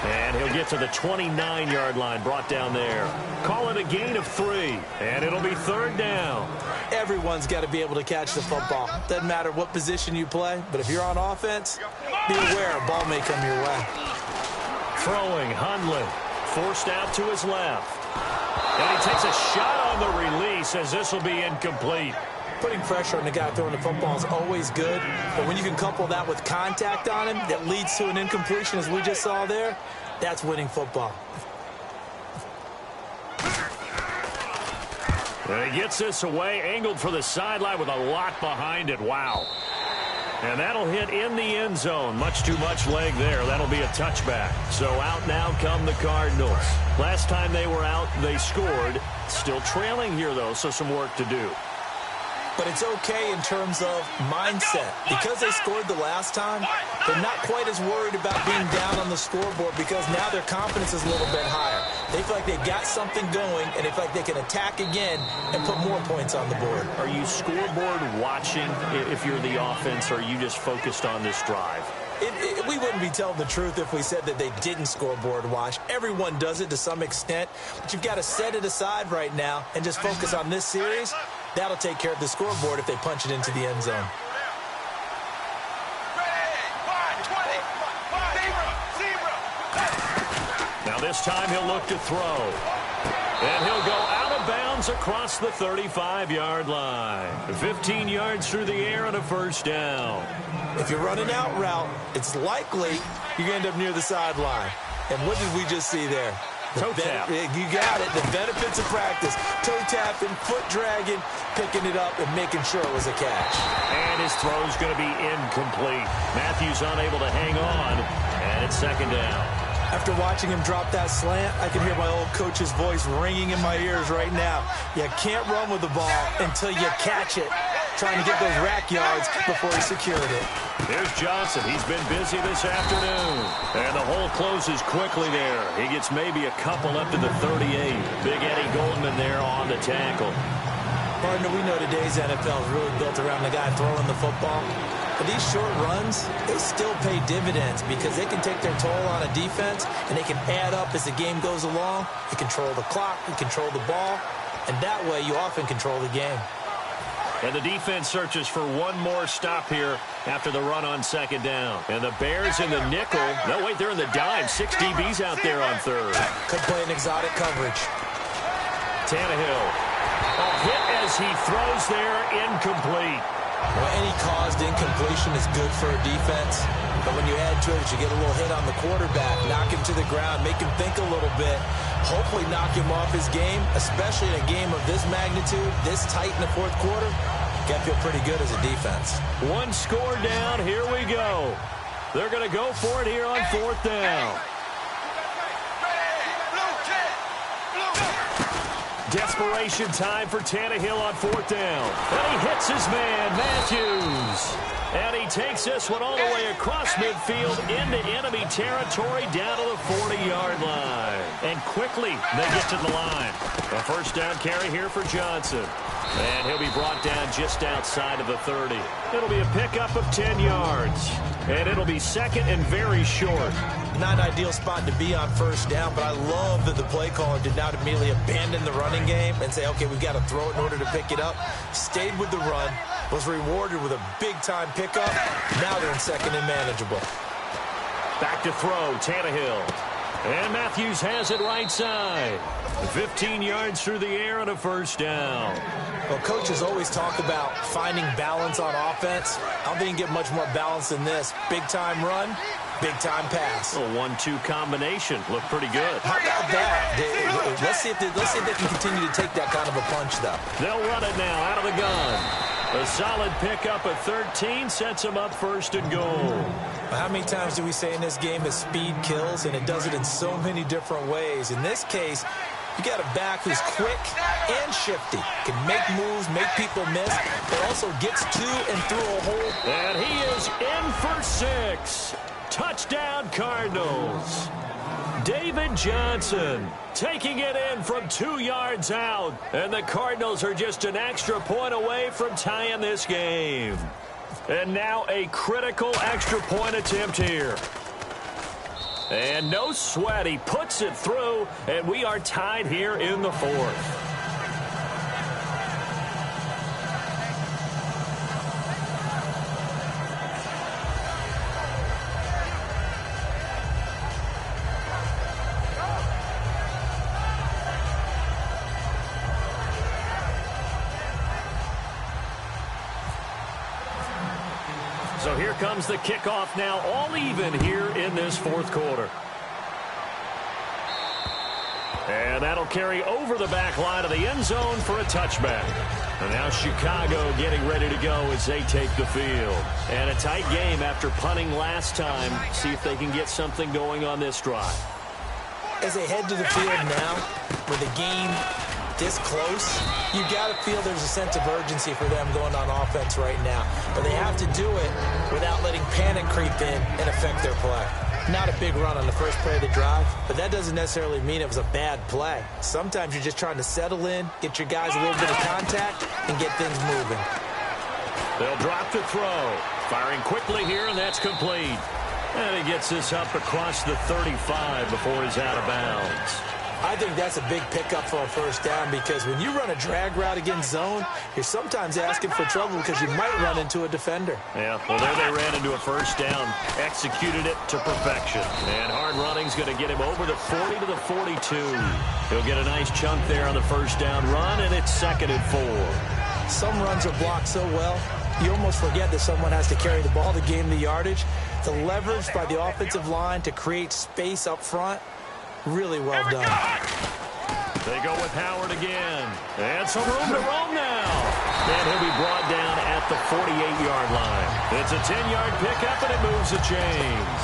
And he'll get to the 29-yard line, brought down there. Call it a gain of 3, and it'll be 3rd down. Everyone's got to be able to catch the football. Doesn't matter what position you play, but if you're on offense, be aware a ball may come your way. Throwing, Hundley forced out to his left. And he takes a shot on the release as this will be incomplete. Putting pressure on the guy throwing the football is always good, but when you can couple that with contact on him that leads to an incompletion, as we just saw there, that's winning football. And he gets this away, angled for the sideline with a lot behind it. Wow. And that'll hit in the end zone. Much too much leg there. That'll be a touchback. So out now come the Cardinals. Last time they were out, they scored. Still trailing here, though, so some work to do. But it's okay in terms of mindset. Because they scored the last time, they're not quite as worried about being down on the scoreboard because now their confidence is a little bit higher. They feel like they've got something going, and they feel like they can attack again and put more points on the board. Are you scoreboard watching if you're the offense, or are you just focused on this drive? We wouldn't be telling the truth if we said that they didn't scoreboard watch. Everyone does it to some extent, but you've got to set it aside right now and just focus on this series. That'll take care of the scoreboard if they punch it into the end zone. Now this time he'll look to throw. And he'll go out of bounds across the 35-yard line. 15 yards through the air and a 1st down. If you're running out route, it's likely you're going to end up near the sideline. And what did we just see there? Toe tap. You got it. The benefits of practice. Toe tapping, foot dragging, picking it up, and making sure it was a catch. And his throw's going to be incomplete. Matthews unable to hang on, and it's 2nd down. After watching him drop that slant, I can hear my old coach's voice ringing in my ears right now. You can't run with the ball until you catch it. Trying to get those rack yards before he secured it. Here's Johnson. He's been busy this afternoon. And the hole closes quickly there. He gets maybe a couple up to the 38. Big Eddie Goldman there on the tackle. Partner, we know today's NFL is really built around the guy throwing the football. But these short runs, they still pay dividends because they can take their toll on a defense, and they can add up as the game goes along. You control the clock, you control the ball, and that way you often control the game. And the defense searches for one more stop here after the run on 2nd down. And the Bears in the nickel. No, wait, they're in the dime. 6 DBs out there on 3rd. Could play an exotic coverage. Tannehill. Hit as he throws there, incomplete. Well, any caused incompletion is good for a defense. But when you add to it, you get a little hit on the quarterback, knock him to the ground, make him think a little bit, hopefully knock him off his game, especially in a game of this magnitude, this tight in the 4th quarter. Got to feel pretty good as a defense. 1 score down. Here we go. They're going to go for it here on 4th down. Desperation time for Tannehill on 4th down. And he hits his man, Matthews. And he takes this one all the way across midfield into enemy territory down to the 40-yard line. And quickly they get to the line. A 1st down carry here for Johnson. And he'll be brought down just outside of the 30. It'll be a pickup of 10 yards. And it'll be 2nd and very short. Not an ideal spot to be on 1st down, but I love that the play caller did not immediately abandon the running game and say, okay, we've got to throw it in order to pick it up. Stayed with the run, was rewarded with a big-time pickup. Now they're in 2nd and manageable. Back to throw, Tannehill. And Matthews has it right side. 15 yards through the air and a 1st down. Well, coaches always talk about finding balance on offense. I don't think you can get much more balance than this. Big-time run, big-time pass. A 1-2 combination. Looked pretty good. How about that? Let's see if they can continue to take that kind of a punch, though. They'll run it now out of the gun. A solid pickup at 13 sets him up first and goal. How many times do we say in this game that speed kills, and it does it in so many different ways? In this case, you got a back who's quick and shifty, can make moves, make people miss, but also gets to and through a hole. And he is in for 6. Touchdown, Cardinals. David Johnson taking it in from 2 yards out. And the Cardinals are just an extra point away from tying this game. And now a critical extra point attempt here. And no sweat. He puts it through, and we are tied here in the 4th. So here comes the kickoff now, all even here in this 4th quarter. And that'll carry over the back line of the end zone for a touchback. And now Chicago getting ready to go as they take the field. And a tight game after punting last time. See if they can get something going on this drive. As they head to the field now, with the game this close, you got to feel there's a sense of urgency for them going on offense right now. But they have to do it without letting panic creep in and affect their play. Not a big run on the first play of the drive, but that doesn't necessarily mean it was a bad play. Sometimes you're just trying to settle in, get your guys a little bit of contact, and get things moving. They'll drop to throw. Firing quickly here, and that's complete. And he gets this up across the 35 before he's out of bounds. I think that's a big pickup for a first down, because when you run a drag route against zone, you're sometimes asking for trouble because you might run into a defender. Yeah, well, there they ran into a first down, executed it to perfection. And hard running's going to get him over the 40 to the 42. He'll get a nice chunk there on the first down run, and it's 2nd and 4. Some runs are blocked so well, you almost forget that someone has to carry the ball to gain the yardage. The leverage by the offensive line to create space up front, really well done. They go with Howard again. And some room to roam now. And he'll be brought down at the 48-yard line. It's a 10-yard pickup, and it moves the chains.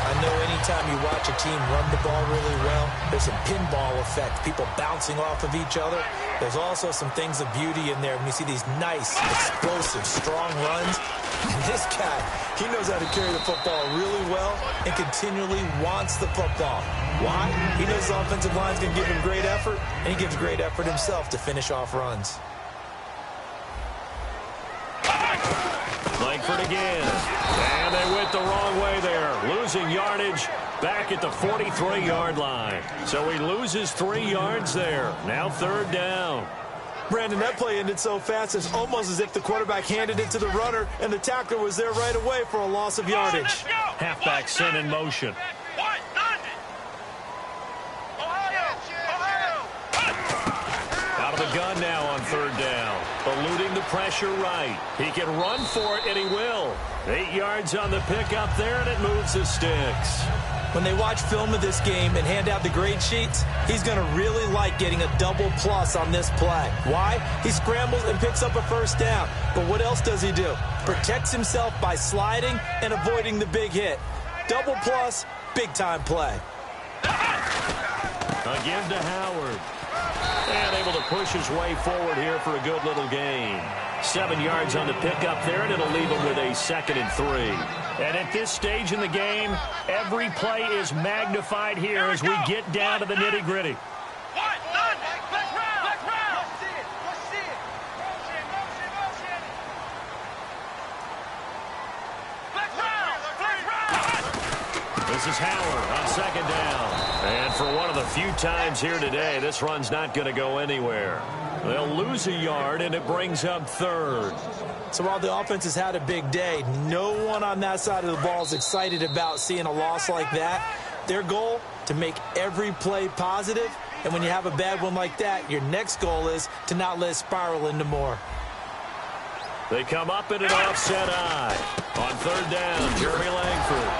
I know anytime you watch a team run the ball really well, there's a pinball effect, people bouncing off of each other. There's also some things of beauty in there when you see these nice, explosive, strong runs. And this guy, he knows how to carry the football really well and continually wants the football. Why? He knows the offensive line's going to give him great effort, and he gives great effort himself to finish off runs. Langford again. And they went the wrong way there. Losing yardage back at the 43-yard line. So he loses 3 yards there. Now 3rd down. Brandon, that play ended so fast, it's almost as if the quarterback handed it to the runner and the tackler was there right away for a loss of yardage. Halfback sent in motion. Out of the gun now on 3rd down. Eluding the pressure right. He can run for it, and he will. 8 yards on the pickup there, and it moves the sticks. When they watch film of this game and hand out the grade sheets, he's going to really like getting a double plus on this play. Why? He scrambles and picks up a first down. But what else does he do? Protects himself by sliding and avoiding the big hit. Double plus, big-time play. Again to Howard. And able to push his way forward here for a good little gain. 7 yards on the pickup there, and it'll leave him with a 2nd and 3. And at this stage in the game, every play is magnified here as we get down to the nitty-gritty. This is Howard on 2nd down. And for one of the few times here today, this run's not going to go anywhere. They'll lose a yard, and it brings up 3rd. So while the offense has had a big day, no one on that side of the ball is excited about seeing a loss like that. Their goal, to make every play positive. And when you have a bad one like that, your next goal is to not let it spiral into more. They come up in an offset eye. On 3rd down, Jeremy Langford.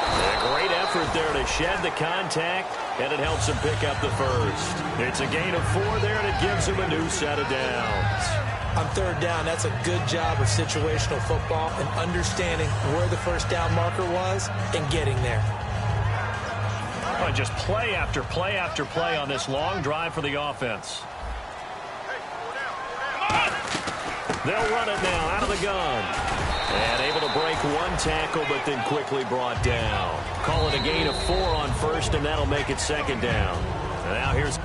A great effort there to shed the contact, and it helps him pick up the first. It's a gain of 4 there, and it gives him a new set of downs. On third down, that's a good job of situational football and understanding where the first down marker was and getting there. Oh, just play after play after play on this long drive for the offense. They'll run it now out of the gun. And able to break one tackle, but then quickly brought down. Call it a gain of 4 on first, and that'll make it second down. And now here's...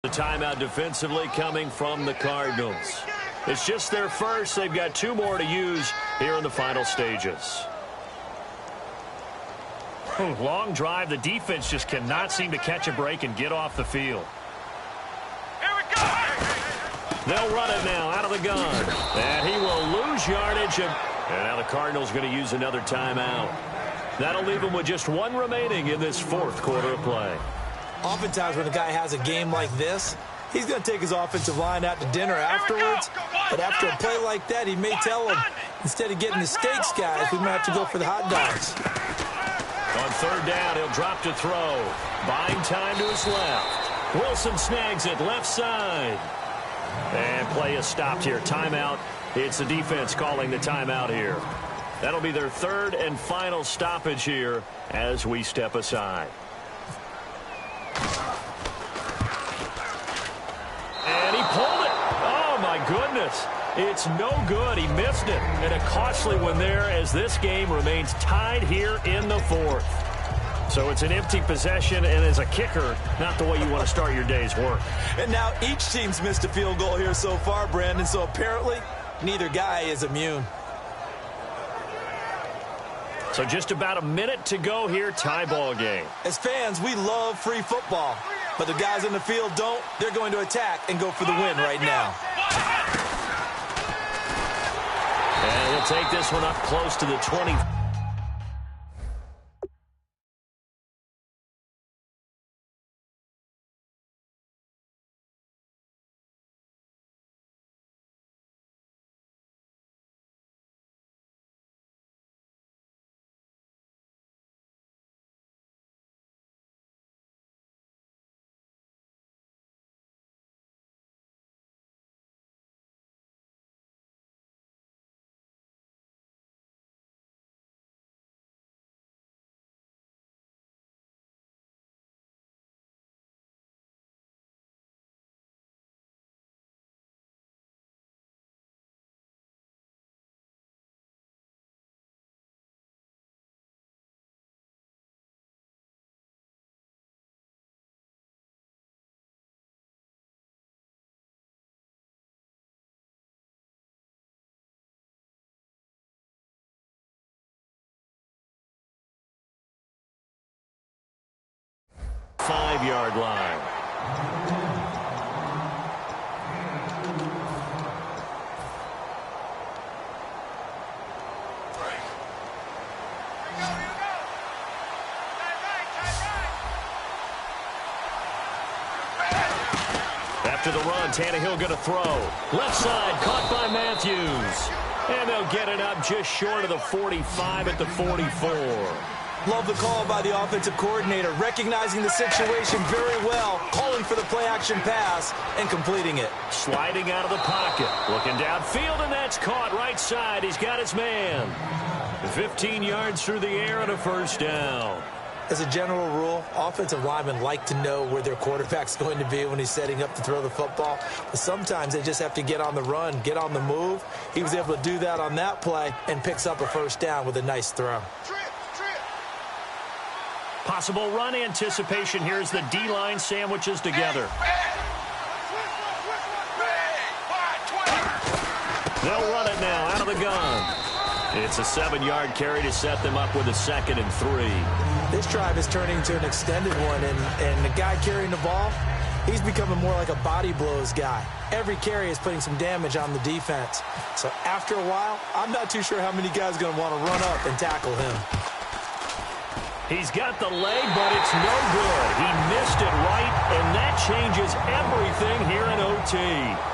The timeout defensively coming from the Cardinals. It's just their first. They've got 2 more to use here in the final stages. Long drive. The defense just cannot seem to catch a break and get off the field. Here we go. They'll run it now out of the gun. And he will lose yardage. And now the Cardinals going to use another timeout. That'll leave them with just 1 remaining in this 4th quarter of play. Oftentimes when a guy has a game like this, he's going to take his offensive line out to dinner afterwards. But after a play like that, he may tell them, instead of getting the steaks, guys, we might have to go for the hot dogs. On third down, he'll drop to throw. Buying time to his left. Wilson snags it left side. And play is stopped here. Timeout. It's the defense calling the timeout here. That'll be their 3rd and final stoppage here as we step aside. And he pulled it. Oh, my goodness. It's no good. He missed it. And a costly one there as this game remains tied here in the 4th. So it's an empty possession, and as a kicker, not the way you want to start your day's work. And now each team's missed a field goal here so far, Brandon, so apparently neither guy is immune. So just about a minute to go here, tie ball game. As fans, we love free football, but the guys in the field don't. They're going to attack and go for the win right now. And he'll take this one up close to the 20. Five-yard line. After the run, Tannehill going to throw. Left side, caught by Matthews. And they'll get it up just short of the 45 at the 44. Love the call by the offensive coordinator, recognizing the situation very well, calling for the play-action pass, and completing it. Sliding out of the pocket, looking downfield, and that's caught right side. He's got his man. 15 yards through the air and a first down. As a general rule, offensive linemen like to know where their quarterback's going to be when he's setting up to throw the football. But sometimes they just have to get on the run, get on the move. He was able to do that on that play and picks up a first down with a nice throw. Possible run anticipation here as the D-line sandwiches together. They'll run it now out of the gun. It's a 7-yard carry to set them up with a 2nd and 3. This drive is turning to an extended one, and the guy carrying the ball, he's becoming more like a body blows guy. Every carry is putting some damage on the defense. So after a while, I'm not too sure how many guys are going to want to run up and tackle him. He's got the leg, but it's no good. He missed it right, and that changes everything here in OT.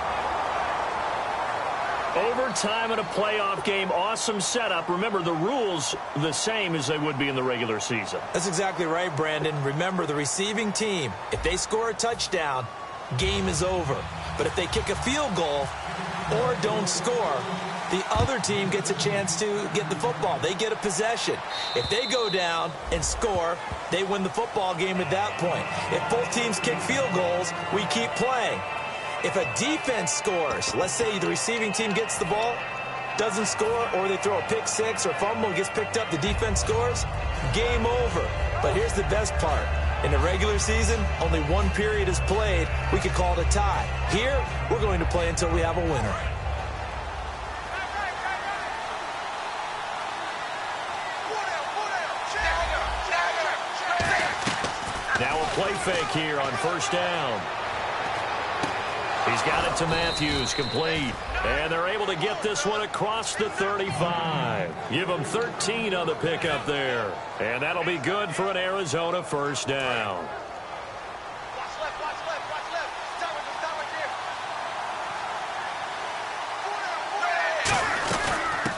Overtime in a playoff game, awesome setup. Remember, the rules the same as they would be in the regular season. That's exactly right, Brandon. Remember, the receiving team, if they score a touchdown, game is over. But if they kick a field goal or don't score, the other team gets a chance to get the football. They get a possession. If they go down and score, they win the football game at that point. If both teams kick field goals, we keep playing. If a defense scores, let's say the receiving team gets the ball, doesn't score, or they throw a pick six or fumble, gets picked up, the defense scores, game over. But here's the best part. In the regular season, only one period is played. We could call it a tie. Here, we're going to play until we have a winner. Now a play fake here on first down. He's got it to Matthews, complete. And they're able to get this one across the 35. Give them 13 on the pickup there. And that'll be good for an Arizona first down.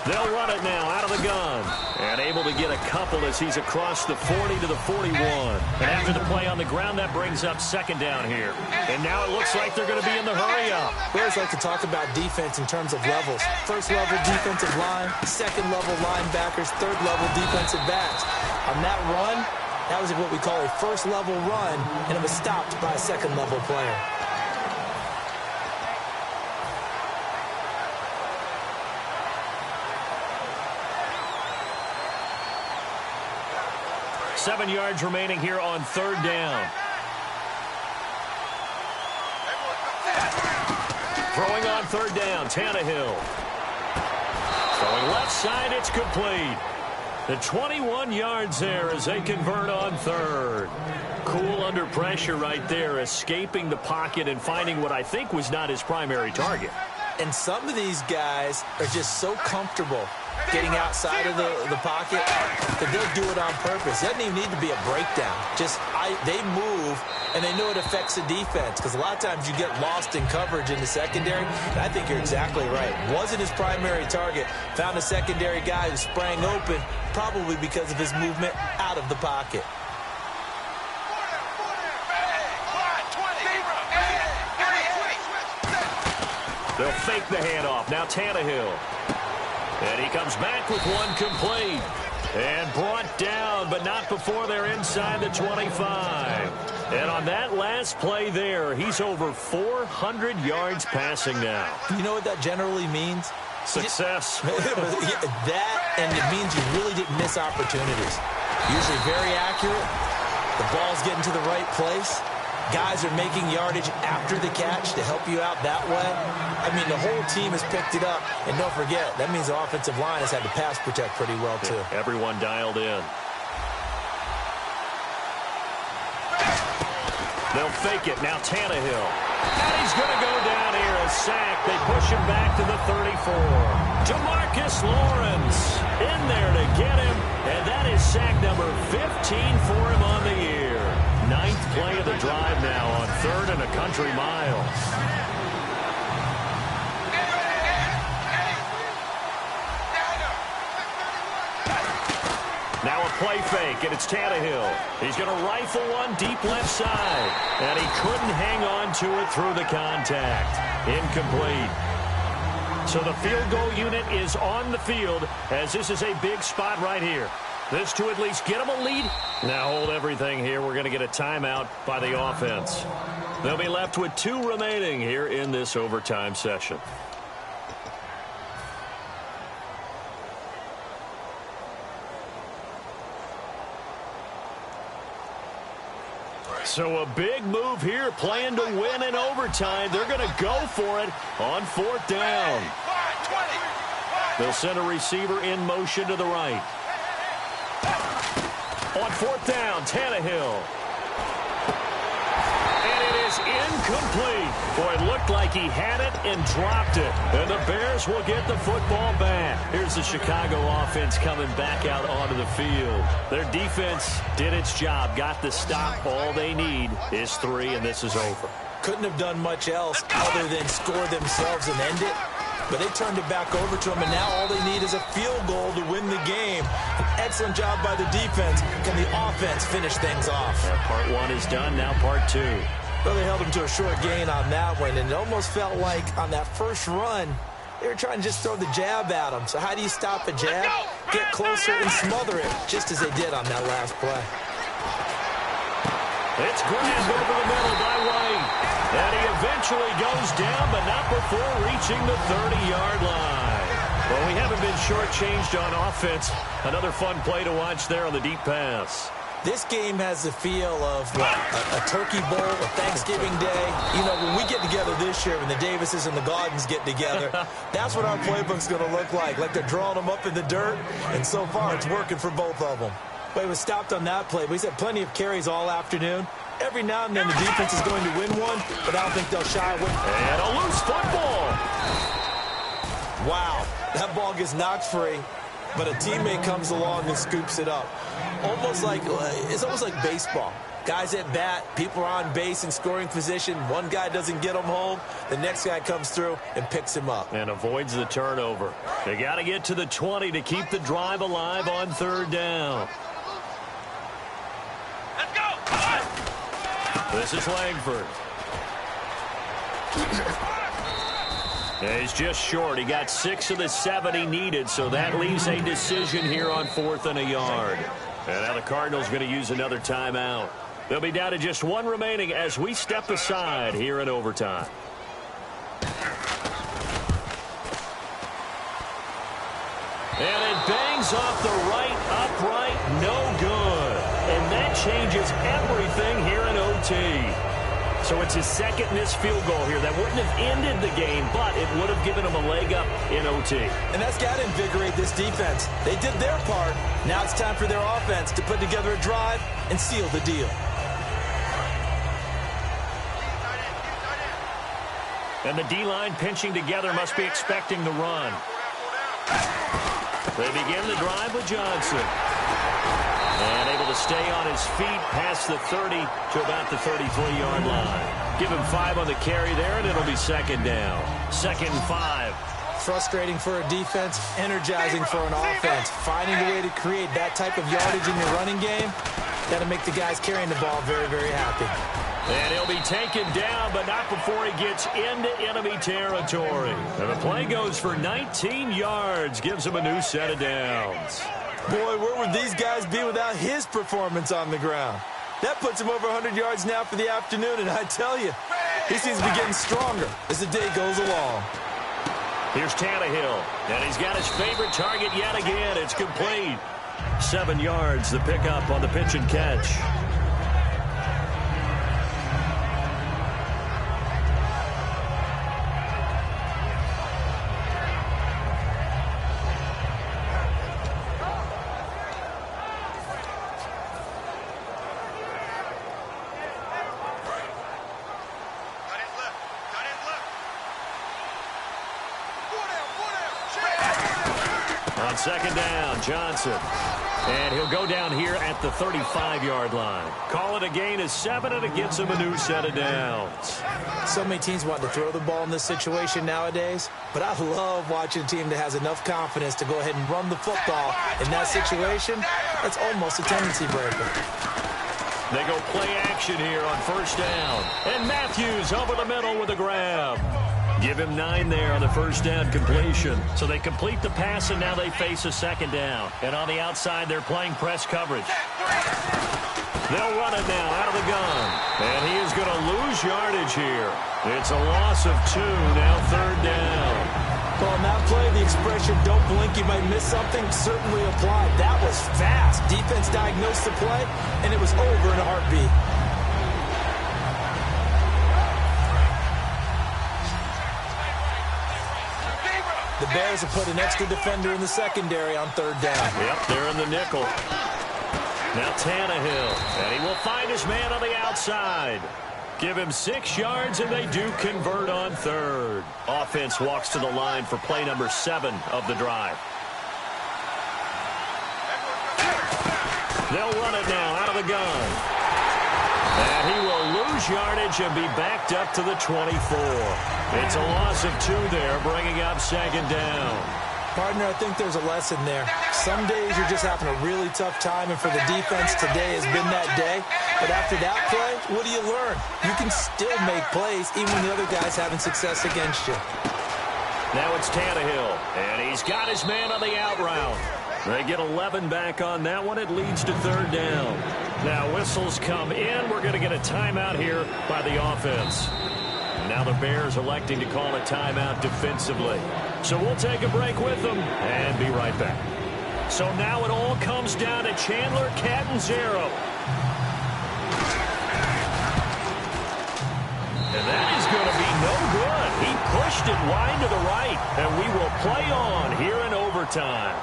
They'll run it now out of the gun. And able to get a couple as he's across the 40 to the 41. And after the play on the ground, that brings up second down here. And now it looks like they're going to be in the hurry-up. We always like to talk about defense in terms of levels. First-level defensive line, second-level linebackers, third-level defensive backs. On that run, that was what we call a first-level run, and it was stopped by a second-level player. Seven yards remaining here on third down. Throwing on third down, Tannehill. Throwing left side, it's complete. The 21 yards there as they convert on third. Cool under pressure right there, escaping the pocket and finding what I think was not his primary target. And some of these guys are just so comfortable getting outside of the pocket that they'll do it on purpose. It doesn't even need to be a breakdown. They move, and they know it affects the defense because a lot of times you get lost in coverage in the secondary. And I think you're exactly right. Wasn't his primary target. Found a secondary guy who sprang open, probably because of his movement out of the pocket. They'll fake the handoff. Now Tannehill. And he comes back with one complete. And brought down, but not before they're inside the 25. And on that last play there, he's over 400 yards passing now. You know what that generally means? Success. That, and it means you really didn't miss opportunities. Usually very accurate. The ball's getting to the right place. Guys are making yardage after the catch to help you out that way. I mean, the whole team has picked it up. And don't forget, that means the offensive line has had to pass protect pretty well, too. Yeah, everyone dialed in. They'll fake it. Now Tannehill. And he's going to go down here. A sack. They push him back to the 34. Jamarcus Lawrence in there to get him. And that is sack number 15 for him on the year. Ninth play of the drive now on third and a country mile. Now a play fake, and it's Tannehill. He's going to rifle one deep left side. And he couldn't hang on to it through the contact. Incomplete. So the field goal unit is on the field as this is a big spot right here. This to at least get them a lead. Now hold everything here. We're going to get a timeout by the offense. They'll be left with 2 remaining here in this overtime session. So a big move here, playing to win in overtime. They're going to go for it on 4th down. They'll send a receiver in motion to the right. On 4th down, Tannehill. And it is incomplete. Boy, it looked like he had it and dropped it. And the Bears will get the football back. Here's the Chicago offense coming back out onto the field. Their defense did its job, got the stop. All they need is 3, and this is over. Couldn't have done much else other than score themselves and end it. But they turned it back over to them, and now all they need is a field goal to win the game. An excellent job by the defense. Can the offense finish things off? Yeah, part 1 is done, now part 2. Well, they held them to a short gain on that one, and it almost felt like on that first run, they were trying to just throw the jab at them. So how do you stop a jab? Get closer and smother it, just as they did on that last play. It's grabbed over the middle by White. And he eventually goes down, but not before reaching the 30-yard line. Well, we haven't been shortchanged on offense. Another fun play to watch there on the deep pass. This game has the feel of what, a turkey bowl, a Thanksgiving day. You know, when we get together this year, when the Davises and the Gaudens get together, that's what our playbook's going to look like they're drawing them up in the dirt, and so far it's working for both of them. But he was stopped on that play. But he's had plenty of carries all afternoon. Every now and then the defense is going to win one, but I don't think they'll shy away. And a loose football. Wow, that ball gets knocked free, but a teammate comes along and scoops it up. It's almost like baseball. Guys at bat, people are on base in scoring position. One guy doesn't get him home. The next guy comes through and picks him up. And avoids the turnover. They got to get to the 20 to keep the drive alive on 3rd down. Let's go. This is Langford. And he's just short. He got 6 of the 7 he needed, so that leaves a decision here on 4th and a yard. And now the Cardinals going to use another timeout. They'll be down to just 1 remaining as we step aside here in overtime. And it bangs off the right upright, no good. And that changes everything here in OT. So it's his second missed field goal here. That wouldn't have ended the game, but it would have given him a leg up in OT. And that's got to invigorate this defense. They did their part. Now it's time for their offense to put together a drive and seal the deal. And the D-line pinching together must be expecting the run. They begin the drive with Johnson. And able to stay on his feet past the 30 to about the 33-yard line. Give him 5 on the carry there, and it'll be 2nd down. 2nd and 5. Frustrating for a defense, energizing for an offense. Finding a way to create that type of yardage in your running game, that'll make the guys carrying the ball very, very happy. And he'll be taken down, but not before he gets into enemy territory. And the play goes for 19 yards, gives him a new set of downs. Boy, where would these guys be without his performance on the ground? That puts him over 100 yards now for the afternoon, and I tell you, he seems to be getting stronger as the day goes along. Here's Tannehill, and he's got his favorite target yet again. It's complete. 7 yards, the pickup on the pitch and catch. On 2nd down, Johnson. And he'll go down here at the 35-yard line. Call it a gain of 7, and it gets him a new set of downs. So many teams want to throw the ball in this situation nowadays, but I love watching a team that has enough confidence to go ahead and run the football. In that situation, that's almost a tendency breaker. They go play action here on 1st down. And Matthews over the middle with a grab. Give him 9 there on the first down completion. So they complete the pass, and now they face a second down. And on the outside, they're playing press coverage. They'll run it now out of the gun. And he is going to lose yardage here. It's a loss of 2, now third down. Well, on that play, the expression, don't blink, you might miss something, certainly applied. That was fast. Defense diagnosed the play, and it was over in a heartbeat. The Bears have put an extra defender in the secondary on third down. Yep, they're in the nickel. Now Tannehill, and he will find his man on the outside. Give him 6 yards, and they do convert on third. Offense walks to the line for play number 7 of the drive. They'll run it now out of the gun. And he will lose yardage and be backed up to the 24. It's a loss of 2 there, bringing up second down. Partner, I think there's a lesson there. Some days you're just having a really tough time, and for the defense, today has been that day. But after that play, what do you learn? You can still make plays even when the other guy's having success against you. Now it's Tannehill, and he's got his man on the out route. They get 11 back on that one. It leads to third down. Now whistles come in. We're going to get a timeout here by the offense. Now the Bears electing to call a timeout defensively. So we'll take a break with them and be right back. So now it all comes down to Chandler Catanzaro. And that is going to be no good. He pushed it wide to the right, and we will play on here in overtime.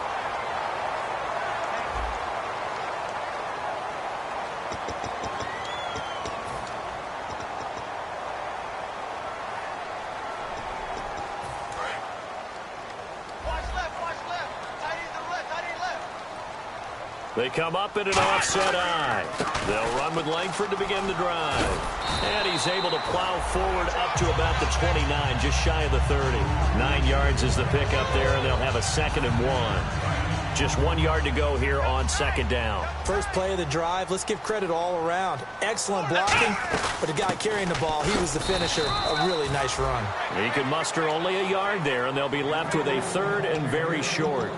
They come up in an offset eye. They'll run with Langford to begin the drive. And he's able to plow forward up to about the 29, just shy of the 30. 9 yards is the pickup there, and they'll have a 2nd and 1. Just 1 yard to go here on second down. First play of the drive, let's give credit all around. Excellent blocking, but the guy carrying the ball, he was the finisher. A really nice run. He can muster only a yard there, and they'll be left with a 3rd and very short.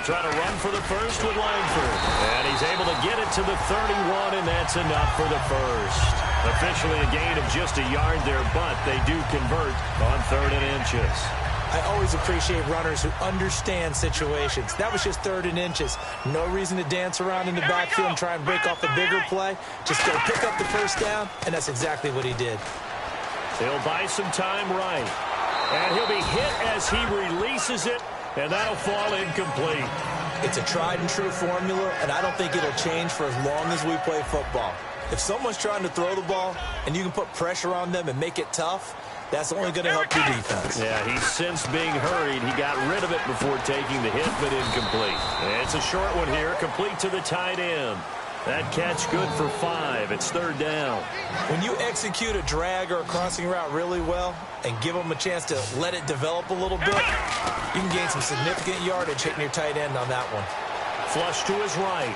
Try to run for the first with Langford. And he's able to get it to the 31, and that's enough for the first. Officially a gain of just a yard there, but they do convert on 3rd and inches. I always appreciate runners who understand situations. That was just 3rd and inches. No reason to dance around in the backfield and try and break off a bigger play. Just go pick up the first down, and that's exactly what he did. He'll buy some time right. And he'll be hit as he releases it. And that'll fall incomplete. It's a tried and true formula, and I don't think it'll change for as long as we play football. If someone's trying to throw the ball and you can put pressure on them and make it tough, that's only going to help your defense. Yeah, he's since being hurried. He got rid of it before taking the hit, but incomplete. And it's a short one here, complete to the tight end. That catch good for 5. It's 3rd down. When you execute a drag or a crossing route really well and give them a chance to let it develop a little bit, you can gain some significant yardage hitting your tight end on that one. Flush to his right.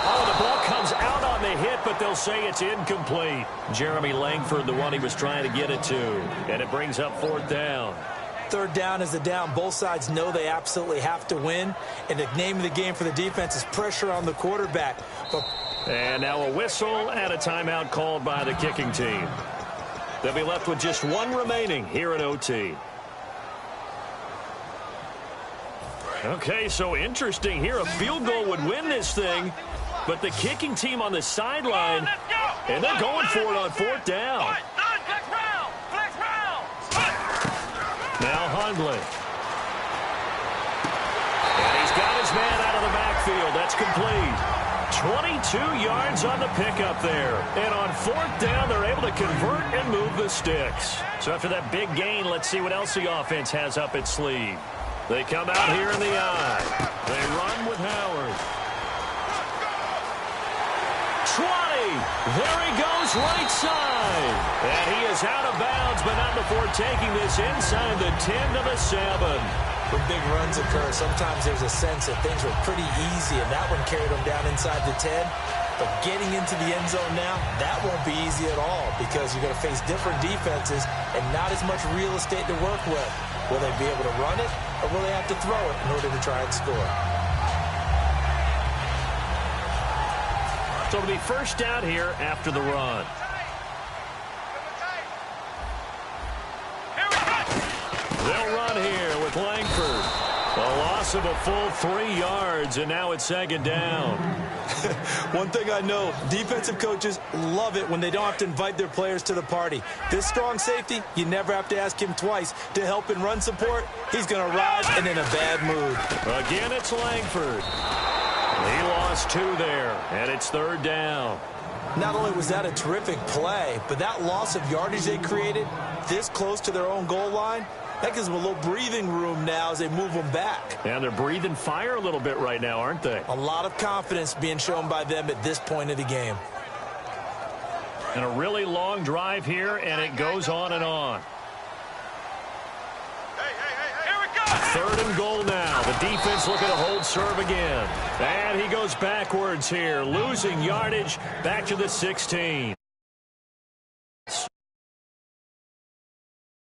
Oh, the ball comes out on the hit, but they'll say it's incomplete. Jeremy Langford, the one he was trying to get it to. And it brings up 4th down. 3rd down is the down. Both sides know they absolutely have to win. And the name of the game for the defense is pressure on the quarterback. And now a whistle and a timeout called by the kicking team. They'll be left with just 1 remaining here at OT. Okay, so interesting here. A field goal would win this thing, but the kicking team on the sideline, and they're going for it on 4th down. Now Hundley. And he's got his man out of the backfield. That's complete. 22 yards on the pickup there. And on 4th down, they're able to convert and move the sticks. So after that big gain, let's see what else the offense has up its sleeve. They come out here in the eye. They run with Howard. There he goes right side. And he is out of bounds, but not before taking this inside the 10 to the 7. When big runs occur, sometimes there's a sense that things were pretty easy, and that one carried him down inside the 10. But getting into the end zone now, that won't be easy at all because you're going to face different defenses and not as much real estate to work with. Will they be able to run it, or will they have to throw it in order to try and score? So it'll be first down here after the run. They'll run here with Langford. A loss of a full 3 yards, and now it's second down. One thing I know, defensive coaches love it when they don't have to invite their players to the party. This strong safety, you never have to ask him twice to help in run support. He's going to rise and in a bad mood. Again, it's Langford. He lost 2 there, and it's third down. Not only was that a terrific play, but that loss of yardage they created this close to their own goal line, that gives them a little breathing room now as they move them back. And they're breathing fire a little bit right now, aren't they? A lot of confidence being shown by them at this point of the game. And a really long drive here, and it goes on and on. Third and goal now. The defense looking to hold serve again. And he goes backwards here, losing yardage back to the 16.